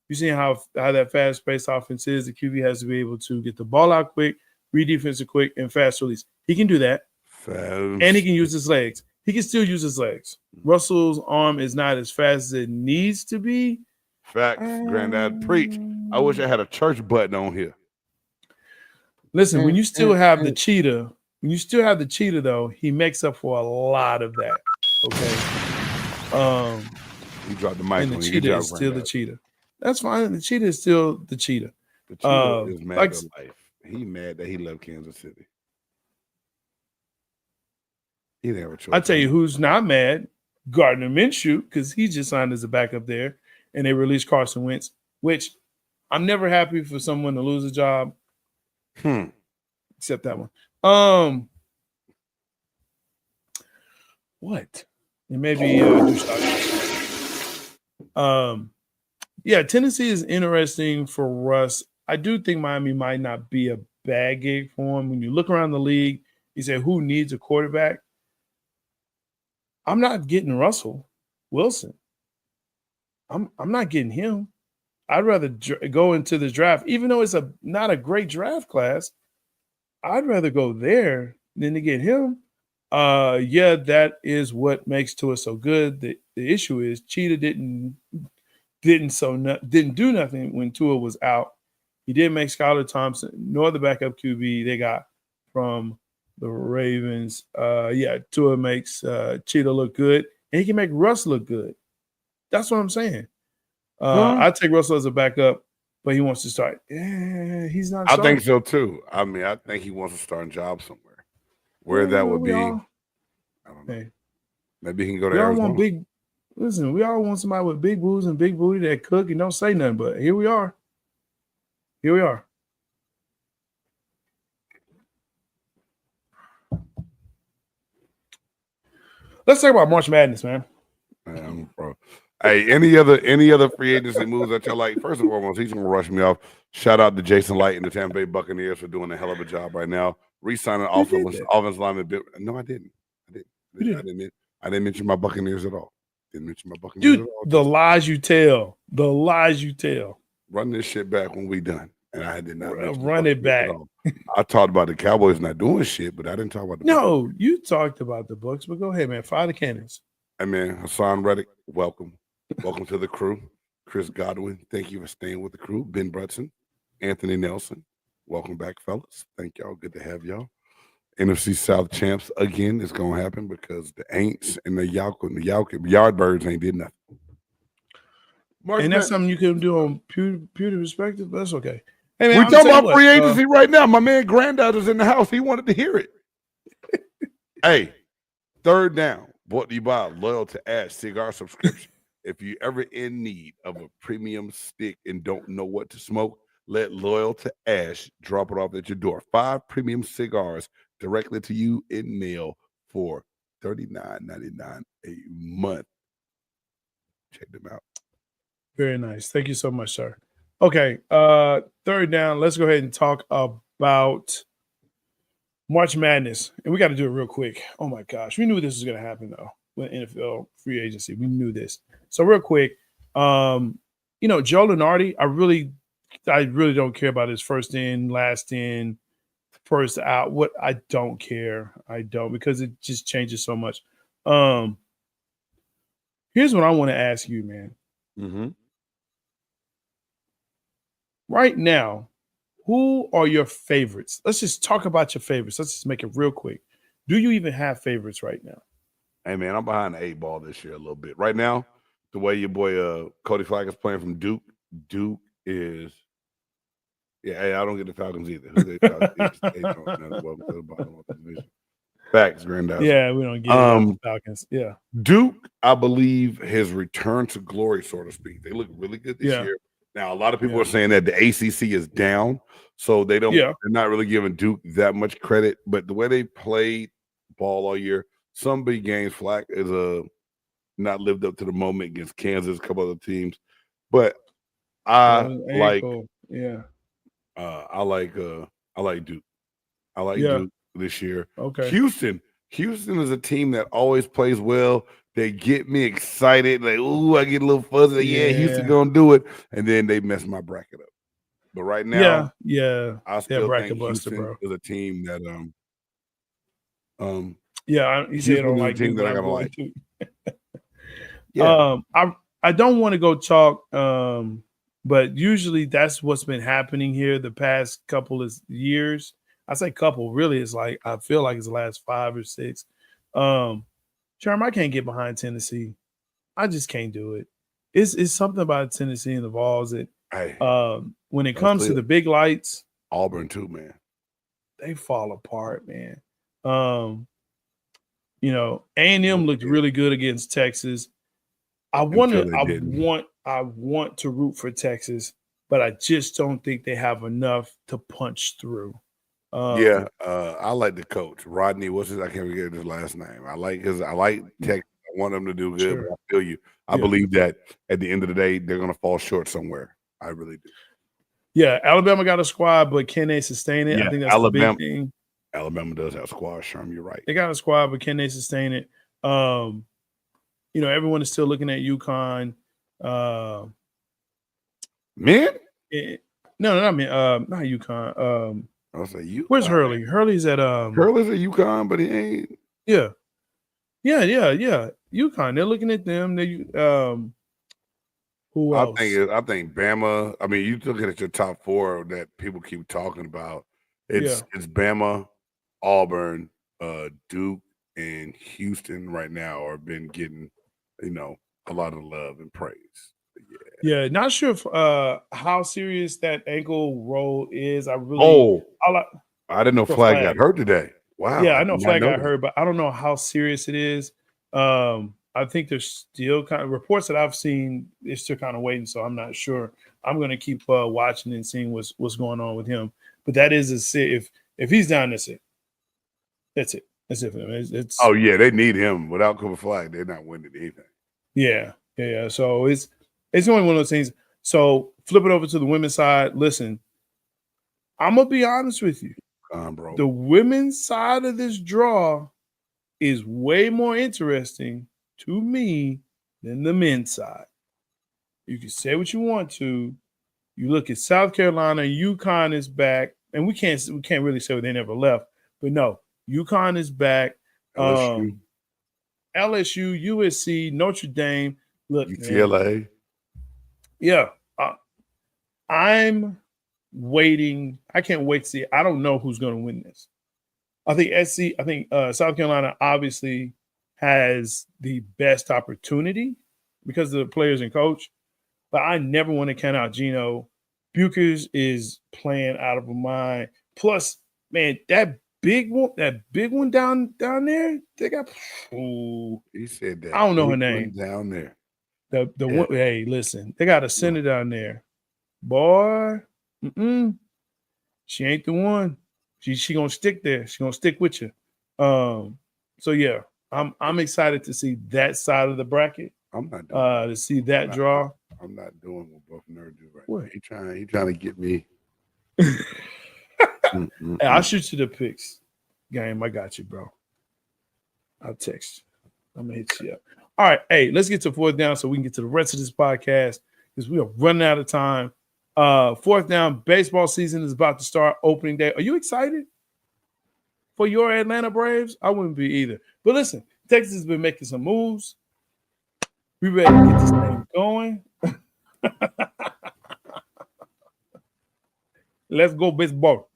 You see how that fast-paced offense is. The QB has to be able to get the ball out quick, read defensive quick, and fast release. He can do that. And he can use his legs. He can still use his legs. Russell's arm is not as fast as it needs to be. Facts, Granddad. Preach. I wish I had a church button on here. Listen, when you still have the cheetah, though, he makes up for a lot of that. Okay. He dropped the mic. And the cheetah is still the cheetah. That's fine. The cheetah is still the cheetah. The cheetah is mad at life. He mad that he left Kansas City. He didn't have a choice. I tell you who's not mad. Gardner Minshew, because he just signed as a backup there, and they released Carson Wentz, which I'm never happy for someone to lose a job. Except that one. What? It may be yeah, Tennessee is interesting for Russ. I do think Miami might not be a bad gig for him. When you look around the league, you say, who needs a quarterback? I'm not getting Russell Wilson. I'm not getting him. I'd rather go into the draft, even though it's not a great draft class. I'd rather go there than to get him. Yeah, that is what makes Tua so good. The issue is Cheetah didn't do nothing when Tua was out. He didn't make Skylar Thompson nor the backup QB they got from the Ravens. Tua makes Cheetah look good, and he can make Russ look good. That's what I'm saying. I take Russell as a backup, but he wants to start. Yeah, he's not. I think so too. I mean, I think he wants to start a job somewhere. Where that would be, I don't know. Hey, maybe he can go to Arizona. Listen, we all want somebody with big boobs and big booty that cook and don't say nothing. But here we are. Let's talk about March Madness, man. Bro. Hey, any other free agency moves that y'all like? First and foremost, he's gonna rush me off. Shout out to Jason Light and the Tampa Bay Buccaneers for doing a hell of a job right now. Re-signing offensive lineman. No, I didn't. I didn't mention my Buccaneers at all. Didn't mention my Buccaneers Dude, at all. the lies you tell. The lies you tell. Run this shit back when we done. And I did not run it back. I talked about the Cowboys not doing shit, but I didn't talk about the No, you talked about the Bucs, but go ahead, man. Fire the cannons. Hey man, Hassan Reddick, welcome. Welcome to the crew. Chris Godwin, thank you for staying with the crew. Ben Brunson, Anthony Nelson, welcome back, fellas. Thank y'all. Good to have y'all. NFC South champs again is gonna happen because the Aints and the Yardbirds ain't did nothing. And that's something you can do on pure perspective, but that's okay. Hey, man, we're talking about free agency right now. My man Granddad is in the house. He wanted to hear it. Hey, third down. What do you buy? Loyal to Ash cigar subscription. If you ever in need of a premium stick and don't know what to smoke, let Loyal to Ash drop it off at your door. 5 premium cigars directly to you in mail for $39.99 a month. Check them out. Very nice. Thank you so much, sir. Okay, third down. Let's go ahead and talk about March Madness. And we got to do it real quick. Oh, my gosh. We knew this was going to happen, though, with NFL free agency. We knew this. So real quick, Joe Lunardi, I really don't care about his first in, last in, first out. What I don't care. I don't, because it just changes so much. Here's what I want to ask you, man. Mm-hmm. Right now, who are your favorites? Let's just talk about your favorites. Let's just make it real quick. Do you even have favorites right now? Hey, man, I'm behind the 8 ball this year a little bit. Right now, the way your boy Cody Flack is playing from Duke is – yeah, hey, I don't get the Falcons either. Facts, Granddad. Yeah, we don't get the Falcons. Yeah. Duke, I believe, has returned to glory, so to speak. They look really good this year. Now, a lot of people are saying that the ACC is down, so they're not really giving Duke that much credit. But the way they played ball all year, some big games, Flack is not lived up to the moment against Kansas, a couple other teams. But I like Duke. I like Duke this year. Okay. Houston is a team that always plays well. They get me excited, like, ooh, I get a little fuzzy. Yeah, Houston gonna do it, and then they mess my bracket up. But right now, I still think Houston is a team that you say I don't like team that I gotta like. I don't want to go talk, but usually that's what's been happening here the past couple of years. I say couple, really, it's like I feel like it's the last 5 or 6. Charm, I can't get behind Tennessee. I just can't do it. It's something about Tennessee and the Vols that when it comes to the big lights, Auburn too, man, they fall apart, man. A&M looked really good against Texas. I want to root for Texas, but I just don't think they have enough to punch through. I like the coach, Rodney. I can't forget his last name. I like Texas. I want them to do good. Sure. But I feel you. I believe that at the end of the day, they're going to fall short somewhere. I really do. Yeah, Alabama got a squad, but can they sustain it? Yeah, I think that's the big thing. Alabama does have a squad, Sherm. You're right. They got a squad, but can they sustain it? Everyone is still looking at UConn. Man? Not UConn. I'll say UConn. Where's Hurley? Hurley's at Hurley's at UConn, but he ain't. Yeah. UConn. They're looking at them. They who else? I think Bama. I mean, you look at your top 4 that people keep talking about. It's Bama, Auburn, Duke, and Houston right now are been getting, a lot of love and praise. Yeah, not sure if how serious that ankle roll is. I didn't know Flag got hurt today. Wow. Yeah, I know Flag got hurt, but I don't know how serious it is. I think there's still kind of reports that I've seen. They're still kind of waiting, so I'm not sure. I'm going to keep watching and seeing what's going on with him. But that is if he's down, that's it. That's it. That's it for them. It's oh yeah, they need him. Without Cooper Flag, they're not winning anything. Yeah. So it's only one of those things. So flip it over to the women's side. Listen, I'm gonna be honest with you. Bro. The women's side of this draw is way more interesting to me than the men's side. You can say what you want to. You look at South Carolina, UConn is back, and we can't really say they never left, but no, UConn is back. LSU, USC, Notre Dame, look, UCLA. man, yeah, I'm waiting. I can't wait to see. I don't know who's going to win this. I think South Carolina obviously has the best opportunity because of the players and coach, but I never want to count out Gino. Buchers is playing out of a mind. Plus, man, that big one down there, they got. Ooh, he said that. I don't know her name down there. The one. Hey, listen, they got a center down there, boy. She ain't the one. She gonna stick there. She gonna stick with you. So yeah, I'm excited to see that side of the bracket. I'm not doing to see that draw. I'm not doing what both nerds do right what? now. He trying to get me. Hey, I'll shoot you the picks. Game, I got you, bro. I'll text you. I'm gonna hit you up. All right, hey, let's get to fourth down so we can get to the rest of this podcast because we are running out of time. Fourth down, baseball season is about to start. Opening day. Are you excited for your Atlanta Braves? I wouldn't be either. But listen, Texas has been making some moves. We ready to get this thing going. Let's go baseball.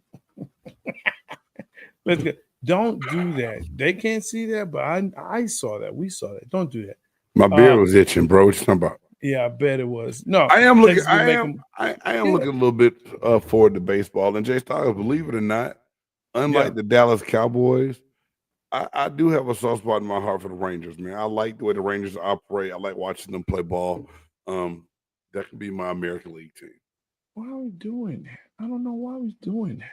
Let's go. Don't do that. They can't see that, but I saw that. We saw that. Don't do that. My beard was itching, bro. What you talking about? Yeah, I bet it was. No, I am looking. I am Yeah. looking a little bit forward to baseball. And J-Stogs, believe it or not, unlike the Dallas Cowboys, I do have a soft spot in my heart for the Rangers, man. I like the way the Rangers operate. I like watching them play ball. That could be my American League team. Why are we doing that? I don't know why we're doing that.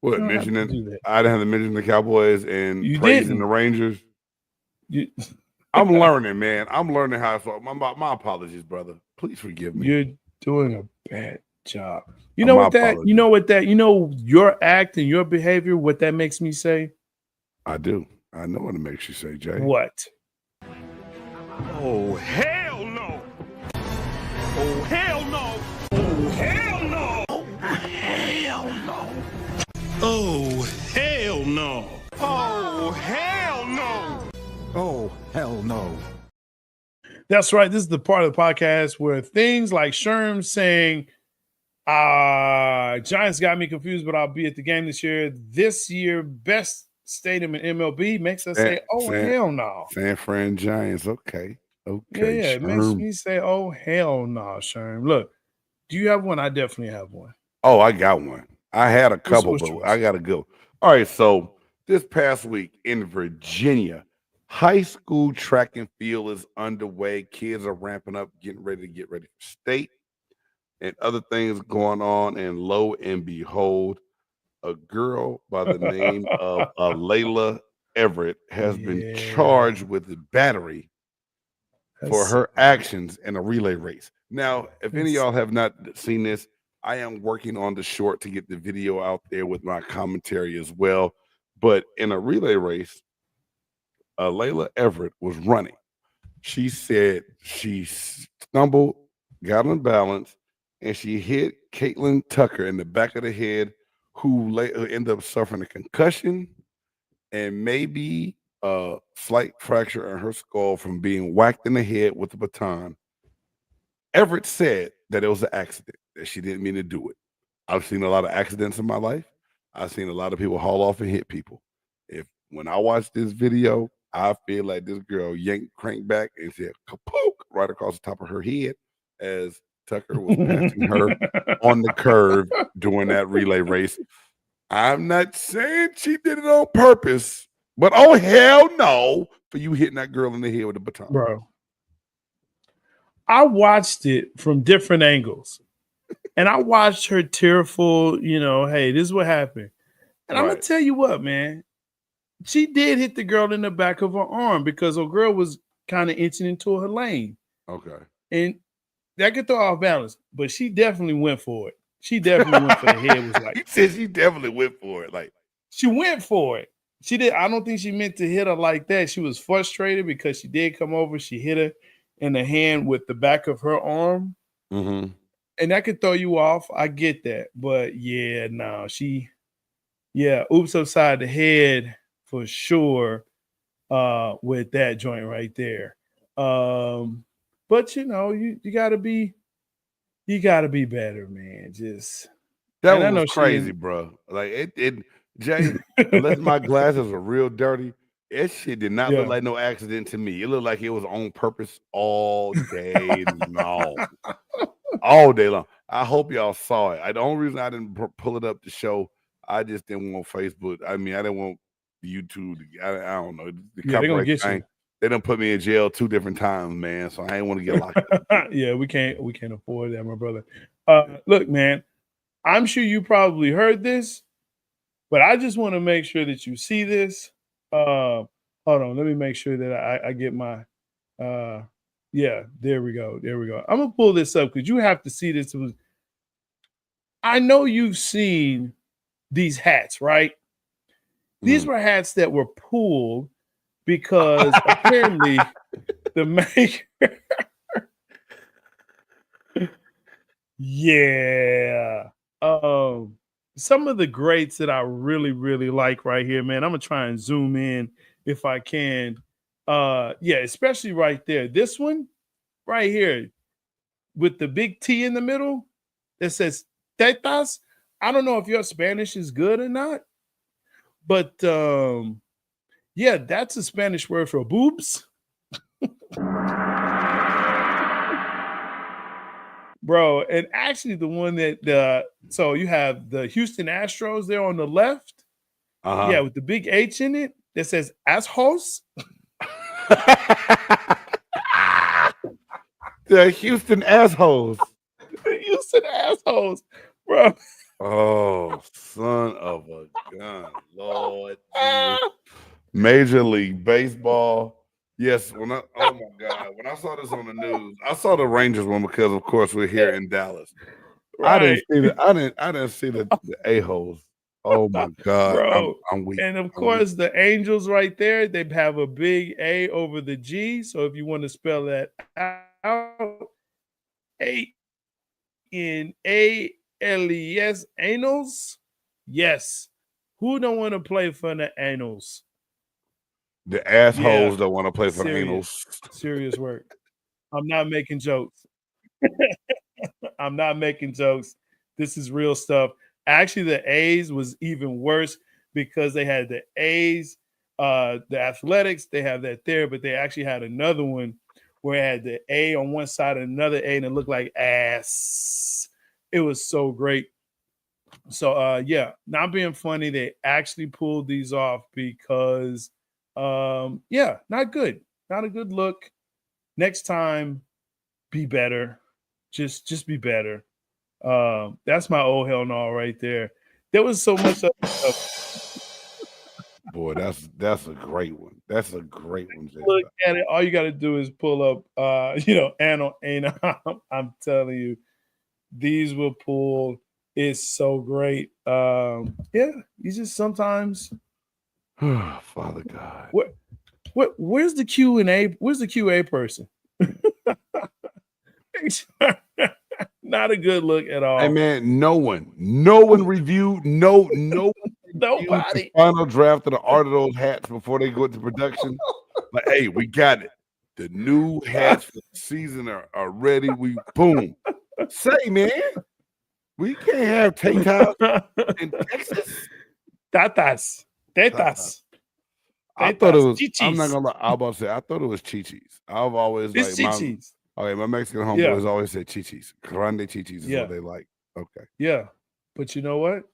What, mentioning? I didn't have to mention the Cowboys and praising the Rangers. I'm learning, man. I'm learning how to. My apologies, brother. Please forgive me. You're doing a bad job. You know what that? You know what that? You know your act and your behavior. What that makes me say? I do. I know what it makes you say, Jay. What? Oh, hell no. Oh, hell no. Oh, hell no. Oh, hell no. Oh, hell no. Oh, hell no. Oh, hell no. That's right. This is the part of the podcast where things like Sherm saying, Giants got me confused, but I'll be at the game this year. This year, best stadium in MLB makes us say, hell no. San Fran Giants. Okay. Yeah, it makes me say, oh, hell no, Sherm. Look, do you have one? I definitely have one. Oh, I got one. I had a couple, but I got to go. All right, so this past week in Virginia, high school track and field is underway. Kids are ramping up, getting ready for state and other things going on. And lo and behold, a girl by the name of Layla Everett has been charged with battery for her actions in a relay race. Now, if any of y'all have not seen this, I am working on the short to get the video out there with my commentary as well. But in a relay race, Layla Everett was running. She said she stumbled, got unbalanced, and she hit Caitlin Tucker in the back of the head, who ended up suffering a concussion and maybe a slight fracture in her skull from being whacked in the head with a baton. Everett said that it was an accident, that she didn't mean to do it. I've seen a lot of accidents in my life. I've seen a lot of people haul off and hit people. When I watched this video, I feel like this girl cranked back and said kapook right across the top of her head as Tucker was passing her on the curve during that relay race. I'm not saying she did it on purpose, but oh hell no for you hitting that girl in the head with a baton. Bro, I watched it from different angles. And I watched her tearful, hey, this is what happened. And I'm going to tell you what, man. she did hit the girl in the back of her arm because her girl was kind of inching into her lane. Okay. And that could throw off balance, but she definitely went for it. She definitely went for the head. Was like, he said she definitely went for it. Like, she went for it. She did. I don't think she meant to hit her like that. She was frustrated because she did come over. She hit her in the hand with the back of her arm. mm-hmm. And that could throw you off. I get that. But yeah, no, oops upside the head for sure with that joint right there. But you know, you gotta be better, man. Just that was crazy, bro. Like it Jay, unless my glasses are real dirty, that shit did not look like no accident to me. It looked like it was on purpose all day long. All day long. I hope y'all saw it. The only reason I didn't pull it up to show, I just didn't want Facebook. I mean, I didn't want YouTube. I don't know. The they're gonna get thing. you. They done put me in jail 2 different times, man. So I ain't want to get locked up. Yeah, we can't afford that, my brother. Look, man, I'm sure you probably heard this, but I just want to make sure that you see this. Hold on, let me make sure that I get my yeah, there we go. I'm gonna pull this up because you have to see this. I know you've seen these hats, right? These were hats that were pulled because apparently the maker. Yeah. Some of the greats that I really, really like right here, man. I'm gonna try and zoom in if I can. Yeah, especially right there. This one right here with the big T in the middle that says tetas. I don't know if your Spanish is good or not, but yeah, that's a Spanish word for boobs. Bro, and actually the one that so you have the Houston Astros there on the left. Yeah, with the big H in it that says assholes. The Houston assholes. The Houston assholes, bro. Oh, son of a gun, Lord. Major League Baseball. Yes, oh my God. When I saw this on the news, I saw the Rangers one because of course we're here in Dallas. Right. I didn't see the a-holes. Oh my God. Bro. I'm weak. And of course the Angels right there, they have a big A over the G. So if you want to spell that out, A-N-A-L-E-S, Anals. Yes. Who don't want to play for the Anals? The assholes don't want to play for anals. Serious work. I'm not making jokes. I'm not making jokes. This is real stuff. Actually, the A's was even worse because they had the A's, the athletics, they have that there, but they actually had another one where it had the A on one side and another A, and it looked like ass. It was so great. So, yeah, not being funny, they actually pulled these off because yeah, not good. Not a good look. Next time, be better. Just be better. That's my oh hell no right there. There was so much other stuff. Boy, that's a great one. That's a great one. Look at it. All you got to do is pull up anal. I'm telling you, these will pull. It's so great. Yeah, you just sometimes Father God. Where's the Q&A? Where's the QA person? Not a good look at all. Hey man, no one reviewed, nobody the final draft of the art of those hats before they go into production. Like, hey, we got it. The new hats for the season are ready. We boom. Say, man, we can't have tetas in Texas. Tetas. I thought it was. Chichis. I'm not gonna lie. I was about to say. I thought it was chichis. I've always it's like chichis. My Mexican homeboys always say chichis. Grande chichis is what they like. Okay. Yeah, but you know what?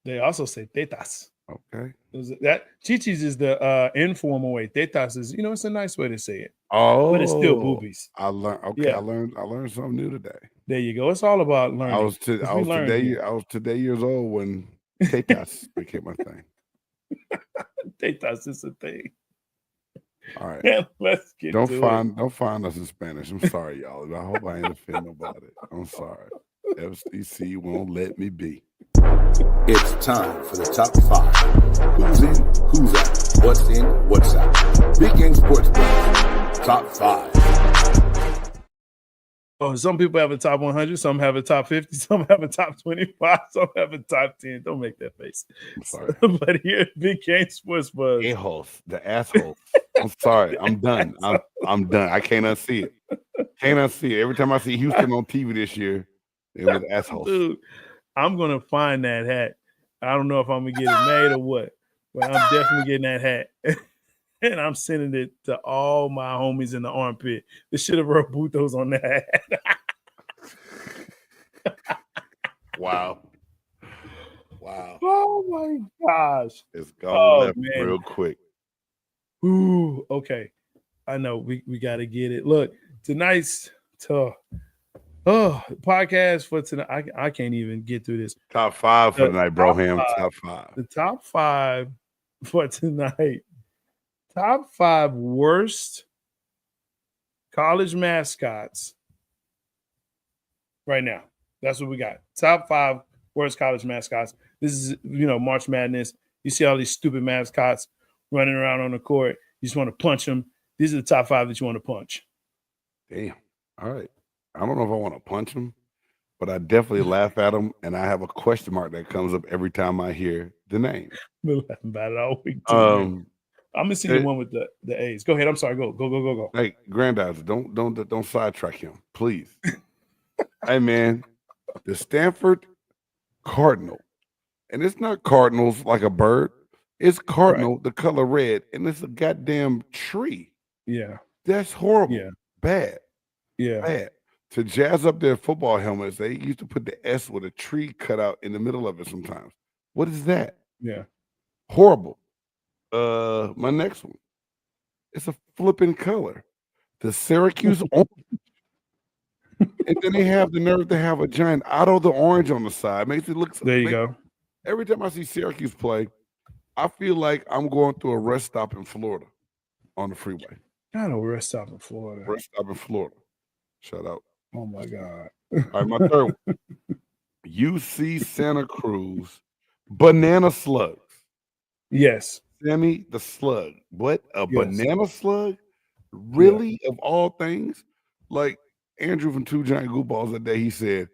They also say tetas. Okay. That chichis is the informal way. Tetas is, it's a nice way to say it. Oh, but it's still boobies. I learned. Okay, yeah. I learned something new today. There you go. It's all about learning. I was today years old when tetas became my thing. They thought this a thing. All right. Man, let's get Don't to find us in Spanish. I'm sorry, y'all. I hope I ain't offend nobody. I'm sorry. FCC won't let me be. It's time for the top 5. Who's in, who's out, what's in, what's out. Big Game Sports Buzz. Top 5. Oh, some people have a top 100, some have a top 50, some have a top 25, some have a top 10. Don't make that face. I'm sorry. But here at Big Game Sports Buzz. A-host, the asshole. I'm sorry. I'm done. I'm done. I can't unsee it. Can't unsee it. Every time I see Houston on TV this year, it was assholes. Dude, I'm going to find that hat. I don't know if I'm going to get it made or what, but I'm definitely getting that hat. And I'm sending it to all my homies in the armpit. They should have wrote Buthos on that hat. Wow. Oh, my gosh. It's gone left man. real quick. Ooh, okay. I know we got to get it. Look, tonight's podcast for tonight. I can't even get through this. Top 5 for tonight, bro. Top 5. The top 5 for tonight. Top 5 worst college mascots right now. That's what we got. Top 5 worst college mascots. This is, March Madness. You see all these stupid mascots running around on the court. You just want to punch them. These are the top 5 that you want to punch. Damn. All right. I don't know if I want to punch them, but I definitely laugh at them, and I have a question mark that comes up every time I hear the name. We're laughing about it all week, too. I'm gonna see the one with the A's. Go ahead. I'm sorry. Go. Hey, Granddads, don't sidetrack him, please. Hey, man, the Stanford Cardinal, and it's not cardinals like a bird. It's cardinal, right. The color red, and it's a goddamn tree. Yeah, that's horrible. Yeah, bad. Yeah, bad. To jazz up their football helmets, they used to put the S with a tree cut out in the middle of it. Sometimes, what is that? Yeah, horrible. My next one. It's a flipping color. The Syracuse orange. And then they have the nerve to have a giant Otto the orange on the side. Makes it look so. There you go. Every time I see Syracuse play, I feel like I'm going through a rest stop in Florida on the freeway. Not a rest stop in Florida. Rest stop in Florida. Shout out. Oh my God. All right, my third one. UC Santa Cruz banana slugs. Yes. Sammy the slug. What? Banana slug? Really? Yeah. Of all things? Like Andrew from Two Giant Goofballs that day, he said,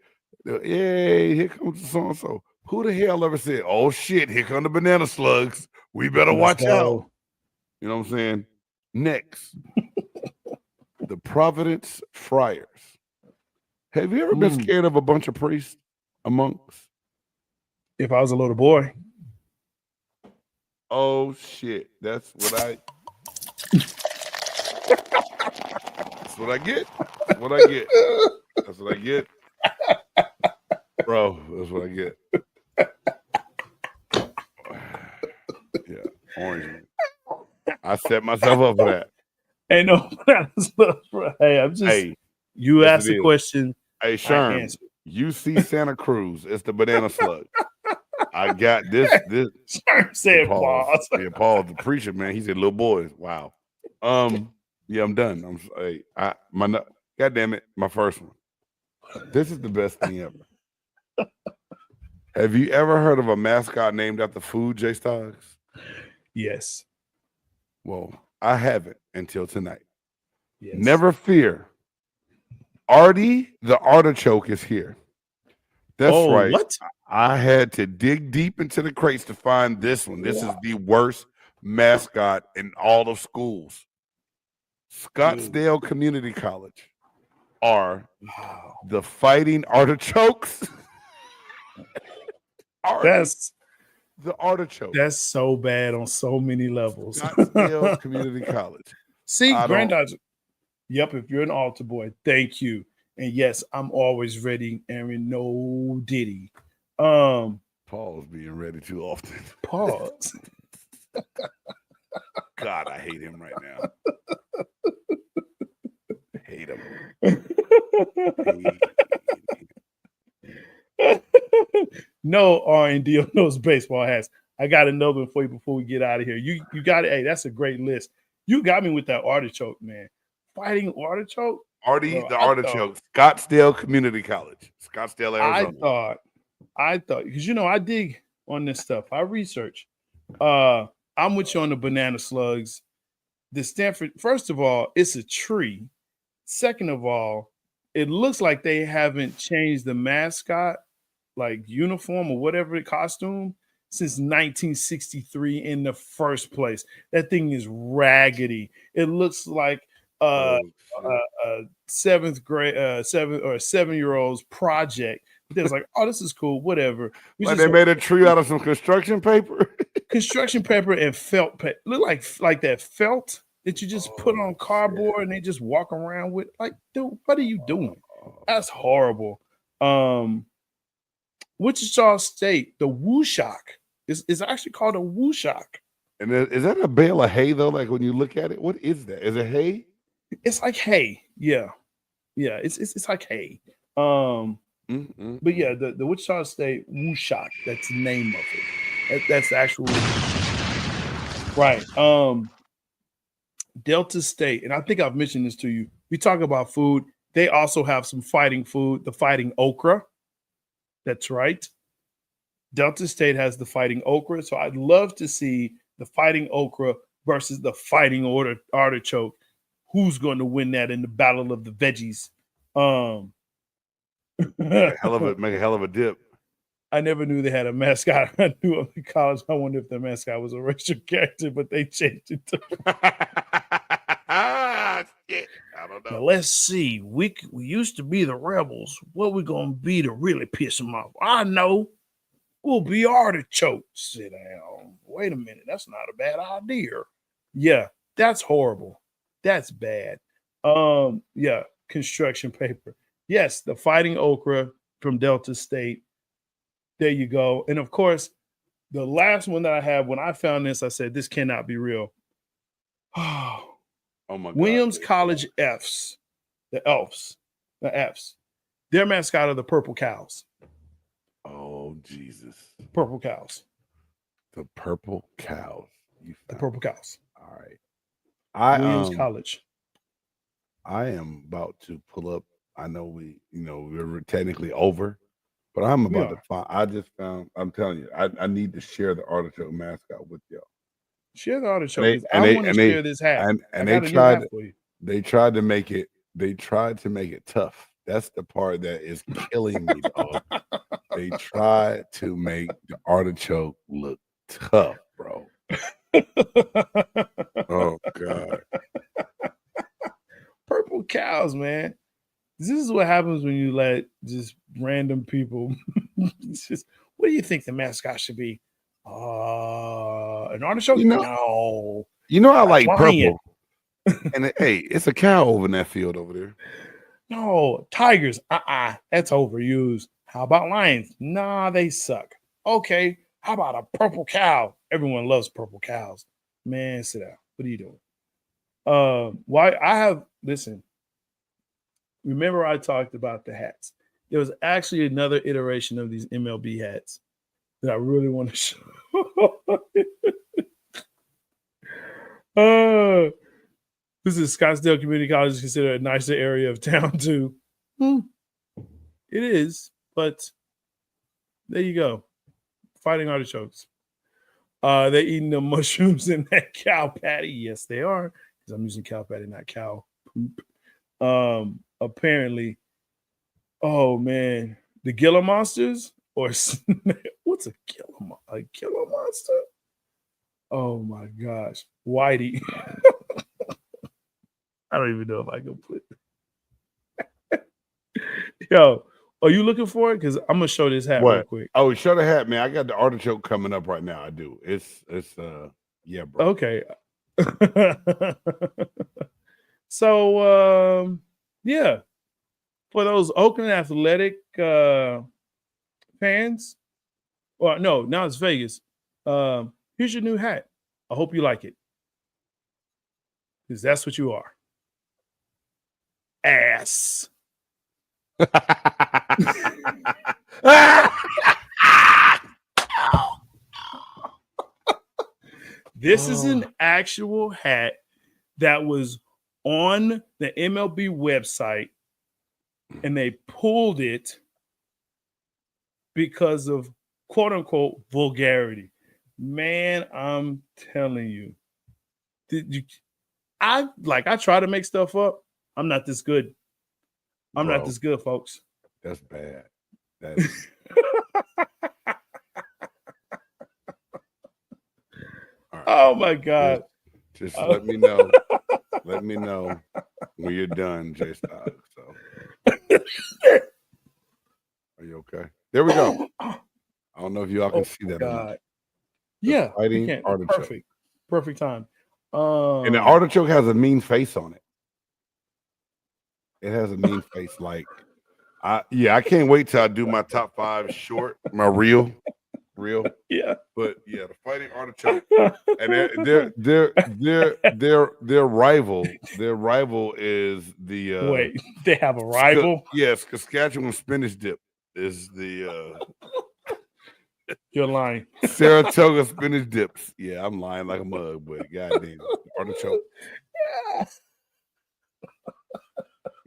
"Yay, here comes so-and-so." Who the hell ever said, "Oh shit, here come the banana slugs. We better watch out." You know what I'm saying? Next. The Providence Friars. Have you ever been scared of a bunch of priests, a monks? If I was a little boy. Oh shit! That's what I get. That's what I get. That's what I get, bro. That's what I get. Yeah, orange. I set myself up for that. Ain't no. Hey, I'm just. Hey, you asked the question. Hey, Sherm, UC Santa Cruz. It's the banana slug. I got this. Said pause. Yeah, Paul, the preacher, man. He said, "Little boys." Wow. Yeah, I'm done. God damn it, my first one. This is the best thing ever. Have you ever heard of a mascot named after food, J-Stogs? Yes. Well, I haven't until tonight. Yes. Never fear. Artie the artichoke is here. That's right. What? I had to dig deep into the crates to find this one. This is the worst mascot in all of schools. Scottsdale Community College are the Fighting Artichokes. That's the artichoke. That's so bad on so many levels. Scottsdale Community College. See, Granddaughter. Yep, if you're an altar boy, thank you. And yes, I'm always ready, Aaron. No Diddy. Paul's being ready too often. Pause. God, I hate him right now. Hate him. No R&D on those baseball hats. I got another one for you before we get out of here. You got it. Hey, that's a great list. You got me with that artichoke, man. Fighting artichoke. Bro, Artichoke, Scottsdale Community College, Scottsdale, Arizona. I thought, because I dig on this stuff. I research. I'm with you on the banana slugs. The Stanford, first of all, it's a tree. Second of all, it looks like they haven't changed the mascot, like uniform or whatever, the costume, since 1963 in the first place. That thing is raggedy. It looks like a 7-year-old's project. There's like, oh, this is cool, whatever. Like they made a tree out of some construction paper. Construction paper and felt paper. Look like that felt that you just put on cardboard and they just walk around with. Like, dude, what are you doing? That's horrible. Wichita State, the Wooshock is actually called a Wooshock. And is that a bale of hay though? Like when you look at it, what is that? Is it hay? It's like hay. Yeah. It's like hay. But yeah, the Wichita State Wooshock. That's the name of it. That's the actual right. Delta State, and I think I've mentioned this to you. We talk about food. They also have some fighting food, the fighting okra. That's right. Delta State has the fighting okra. So I'd love to see the fighting okra versus the fighting artichoke. Who's going to win that in the battle of the veggies? Make a hell of a dip. I never knew they had a mascot. I knew up in college. I wonder if the mascot was a racial character, but they changed it to. Shit. I don't know. Now, let's see. We used to be the rebels. What we gonna be to really piss them off? I know. We'll be artichokes. Sit down. Wait a minute. That's not a bad idea. Yeah, that's horrible. That's bad. Yeah, construction paper. Yes, the fighting okra from Delta State. There you go. And of course, the last one that I have, when I found this, I said, this cannot be real. Oh my God. Williams College Fs, the Elfs. Their mascot are the Purple Cows. Oh, Jesus. Purple Cows. The Purple Cows. The Purple Cows. All right. Williams College. I am about to pull up. I know we're technically over, but I'm about to find. I just found. I'm telling you, I need to share the artichoke mascot with y'all. Share the artichoke. I want to share this hat. And they tried. They tried to make it. They tried to make it tough. That's the part that is killing me, dog. They tried to make the artichoke look tough, bro. Oh God. Purple Cows, man. This is what happens when you let just random people. Just, what do you think the mascot should be? An artichoke? No. You know I like purple. And hey, it's a cow over in that field over there. No, tigers. That's overused. How about lions? Nah, they suck. Okay. How about a purple cow? Everyone loves purple cows. Man, sit down. What are you doing? Listen. Remember I talked about the hats. There was actually another iteration of these MLB hats that I really want to show. This is Scottsdale Community College is considered a nicer area of town too. It is, but there you go. Fighting artichokes. They're eating the mushrooms in that cow patty. Yes, they are. Because I'm using cow patty, not cow poop. Apparently, oh man, the Gila monsters or what's a Gila monster? Oh my gosh, Whitey. I don't even know if I can put it. Yo, are you looking for it? Because I'm gonna show this hat real quick. Oh, show the hat, man. I got the artichoke coming up right now. I do. It's yeah, bro. Okay. So yeah, for those Oakland Athletic fans, or no, now it's Vegas. Here's your new hat. I hope you like it, because that's what you are. Ass. This is an actual hat that was on the MLB website, and they pulled it because of quote unquote vulgarity. Man, I'm telling you. I try to make stuff up. I'm not this good. I'm not this good, folks. That's bad. That's Oh my God. Just let me know. Let me know when you're done, J-Stogs. So are you okay? There we go. I don't know if y'all can see that. God. Yeah. Fighting artichoke. Perfect time. And the artichoke has a mean face on it. It has a mean face. Like, I can't wait till I do my top 5 short, my real. Yeah. But yeah, the fighting artichoke, and their rival is the wait, they have a rival? Yes, Saskatchewan spinach dip is the You're lying. Saratoga spinach dips. Yeah, I'm lying like a mug, but goddamn artichoke.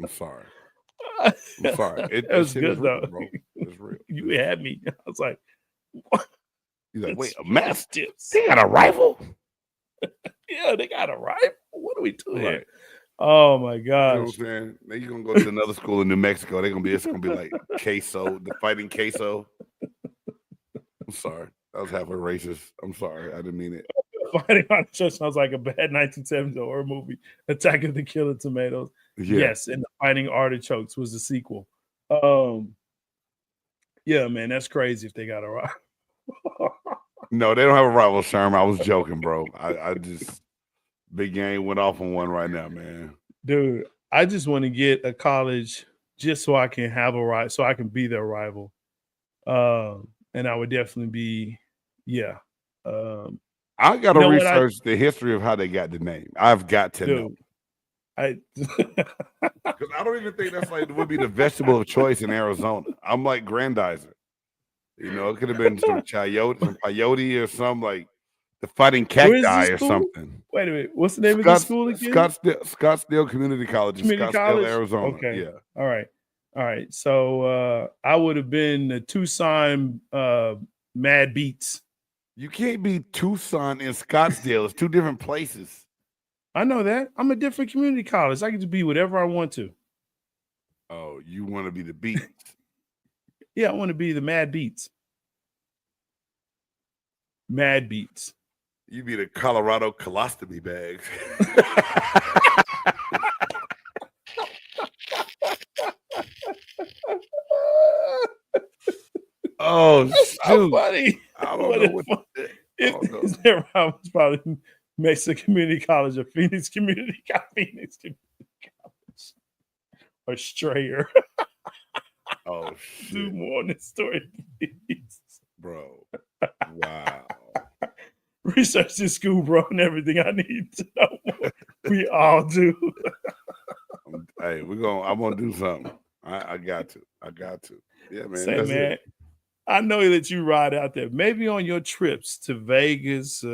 I'm sorry. It was good though. Bro. It's real. You had me. I was like, he's like, wait, a mass tips? They got a rival? Yeah, they got a rival. What are we doing? Right. Oh my gosh. You know what I'm saying? Now you're gonna go to another school in New Mexico. It's gonna be like queso, the fighting queso. I'm sorry. That was halfway racist. I'm sorry. I didn't mean it. Fighting Artichoke sounds like a bad 1970s horror movie. Attack of the Killer Tomatoes. Yeah. Yes, and the Fighting Artichokes was the sequel. Yeah, man, that's crazy if they got a rival. No, they don't have a rival, Sherman. I was joking, bro. I just Big Game went off on one right now, man. Dude, I just want to get a college just so I can have a rival, so I can be their rival. And I would definitely be, yeah. I got to research the history of how they got the name. I've got to know. Because I don't even think that's like would be the vegetable of choice in Arizona. I'm like Grandizer. You know, it could have been some peyote or something like the fighting cacti or something. Wait a minute. What's the name of the school again? Scottsdale Community College in Scottsdale, Arizona. Okay. Yeah. All right. So I would have been the Tucson Mad Beats. You can't be Tucson and Scottsdale. It's two different places. I know that. I'm a different community college. I can just be whatever I want to. Oh, you want to be the Beats? Yeah, I want to be the Mad Beats. Mad Beats. You be the Colorado colostomy bags. Oh, shoot. Funny. I don't know what Their rival was probably Mesa Community College or Phoenix Community College. Or Strayer. Oh, shit. Do more on this story, please. Bro. Wow. Research this school, bro, and everything I need to know more. We all do. Hey, I'm gonna do something. I got to. Yeah, man. Say, man, I know that you ride out there. Maybe on your trips to Vegas,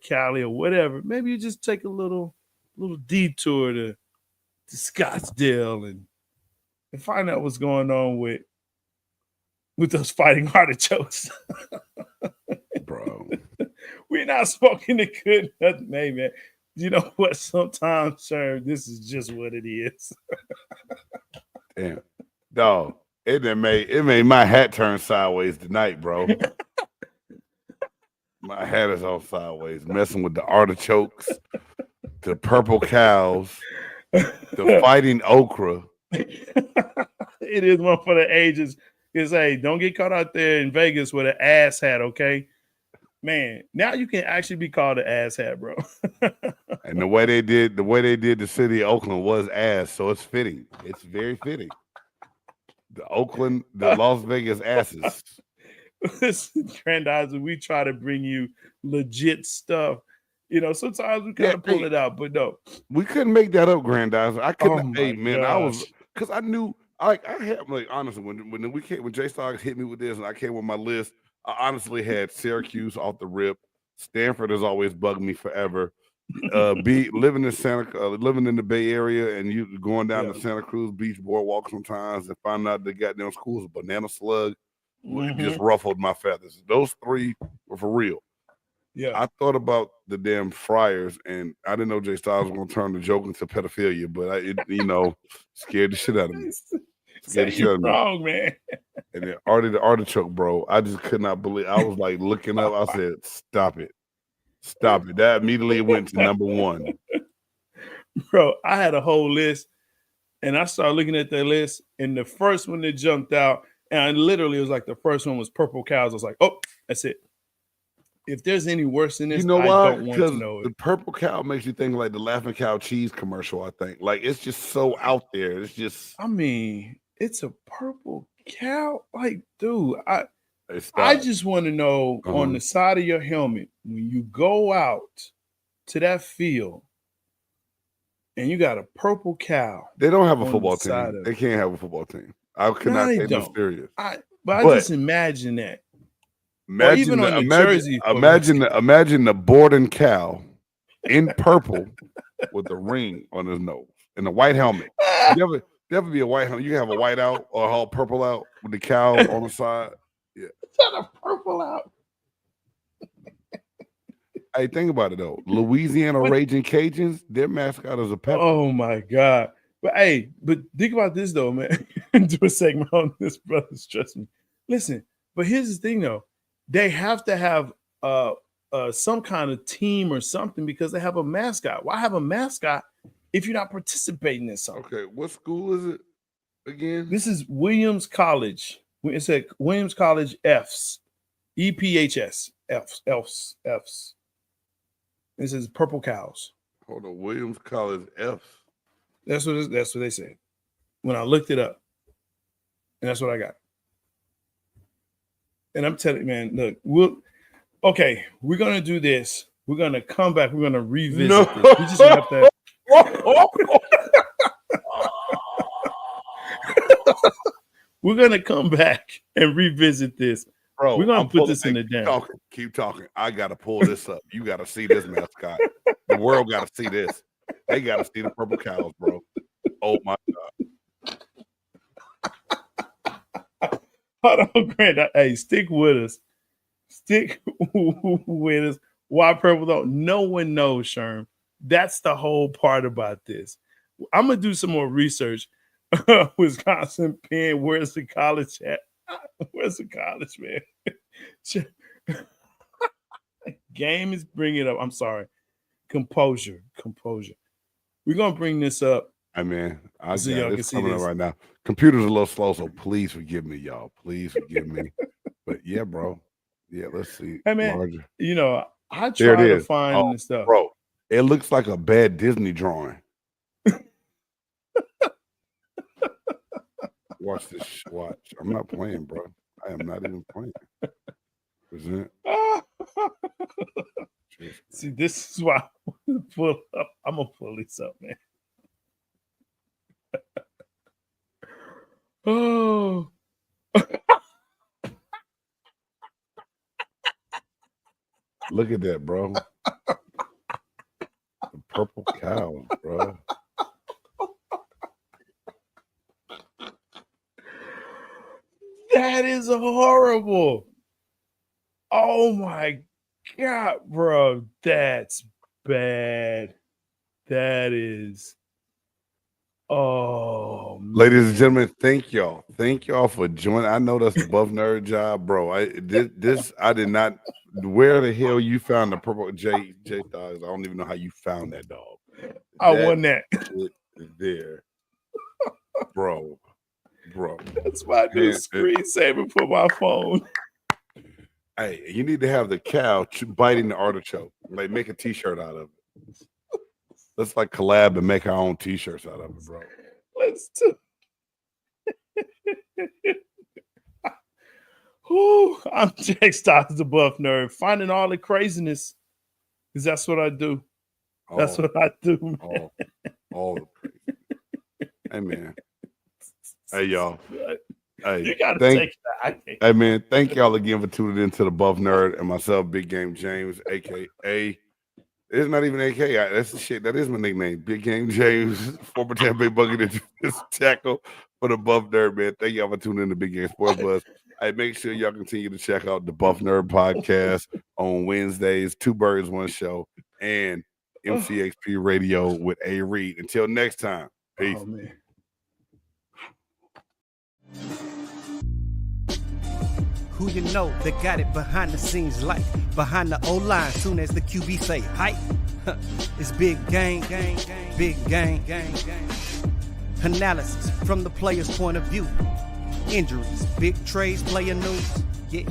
Cali, or whatever. Maybe you just take a little detour to Scottsdale and find out what's going on with those fighting artichokes. Bro. We're not smoking the good nothing, man. You know what? Sometimes, sir, this is just what it is. Damn. Dog, it made my hat turn sideways tonight, bro. My hat is all sideways, messing with the artichokes, the purple cows, the fighting okra. It is one for the ages. It's hey, don't get caught out there in Vegas with an ass hat, okay? Man, now you can actually be called an ass hat, bro. And the way they did the city of Oakland was ass, so it's fitting. It's very fitting. The Las Vegas asses. Listen, Grandizer, we try to bring you legit stuff. You know, sometimes we kind of pull it out, but no. We couldn't make that up, Grandizer. I couldn't. Hey, man, gosh. I was because I knew. I had honestly when J-Stogs hit me with this and I came with my list. I honestly had Syracuse off the rip. Stanford has always bugged me forever. Living in the Bay Area, and you going down to Santa Cruz Beach boardwalk sometimes and find out the goddamn school's a banana slug, just ruffled my feathers. Those three were for real. Yeah, I thought about the damn Friars, and I didn't know J-Stogs was gonna turn the joke into pedophilia, but scared the shit out of me. You're wrong, man. And then Artie the Artichoke, bro. I just could not believe. I was like looking up. I said, "Stop it, stop it!" That immediately went to number one. Bro, I had a whole list, and I started looking at that list, and the first one that jumped out, and literally it was like the first one was purple cows. I was like, "Oh, that's it." If there's any worse than this, you know why? I don't want to know it. The purple cow makes you think like the Laughing Cow cheese commercial. I think like it's just so out there. It's just. I mean, it's a purple cow. Like, dude, I just want to know on the side of your helmet when you go out to that field and you got a purple cow. They don't have a football team. They can't have a football team. I could not take them serious. But I just imagine that. Imagine the Borden cow in purple with a ring on his nose and a white helmet. There would be a white helmet. You can have a white out or all purple out with the cow on the side. Yeah, a purple out. Hey, think about it though. Louisiana Raging Cajuns, their mascot is a pepper. Oh my God! But think about this though, man. Do a segment on this, brothers. Trust me. Listen, but here's the thing though. They have to have some kind of team or something because they have a mascot. Why have a mascot if you're not participating in something? Okay, what school is it again? This is Williams College. It's at Williams College Fs. EPHS. Fs. This is Purple Cows. Hold on, Williams College Fs. That's what they said when I looked it up. And that's what I got. And I'm telling you, man, look, we're gonna do this. We're gonna come back. We're gonna revisit this. We just have to. We're gonna come back and revisit this. Bro, we're gonna put this in the down. Keep talking. I gotta pull this up. You gotta see this mascot. The world gotta see this. They gotta see the purple cows, bro. Oh my God. Hold on, Grant. Hey, stick with us. Stick with us. Why purple though? No one knows, Sherm. That's the whole part about this. I'm gonna do some more research. Wisconsin, Penn. Where's the college at? Where's the college, man? Game is bringing it up. I'm sorry. Composure. We're gonna bring this up. I mean, I so got this coming up right now. Computer's a little slow, so please forgive me, y'all. Please forgive me. But yeah, bro. Yeah, let's see. Hey, man, I try to find this stuff. Bro, it looks like a bad Disney drawing. Watch this. Watch. I'm not playing, bro. I am not even playing. Present. See, this is why I'm gonna pull this up, man. Oh. Look at that, bro. The purple cow, bro. That is horrible. Oh my God, bro. That's bad. That is. Oh, man. Ladies and gentlemen, thank y'all. Thank y'all for joining. I know that's above nerd job, bro. I did not. Where the hell you found the purple J-Stogs? I don't even know how you found that dog. I won that. There, bro. That's why I do screensaver for my phone. Hey, you need to have the cow biting the artichoke. Like make a T-shirt out of it. Let's like collab and make our own T-shirts out of it, bro. Let's do. I'm J-Stogs the Buff Nerd, finding all the craziness, because that's what I do. That's what I do, man. All the crazy. Hey, man. Hey, y'all. Hey, you got to take the Hey, man, thank y'all again for tuning in to the Buff Nerd and myself, Big Game James, a.k.a. It's not even a.k.a. That's the shit. That is my nickname, Big Game James, former Tampa Bay Buccaneers tackle for the Buff Nerd, man. Thank y'all for tuning in to Big Game Sports Buzz. Hey, make sure y'all continue to check out the Buff Nerd podcast on Wednesdays, 2 Birds, 1 Show, and MCXP Radio with A. Reed. Until next time, peace. Oh, man. Who you know that got it behind the scenes like behind the O-line soon as the QB say hype. It's big gang, big gang. Analysis from the player's point of view. Injuries, big trades, player news. Yeah.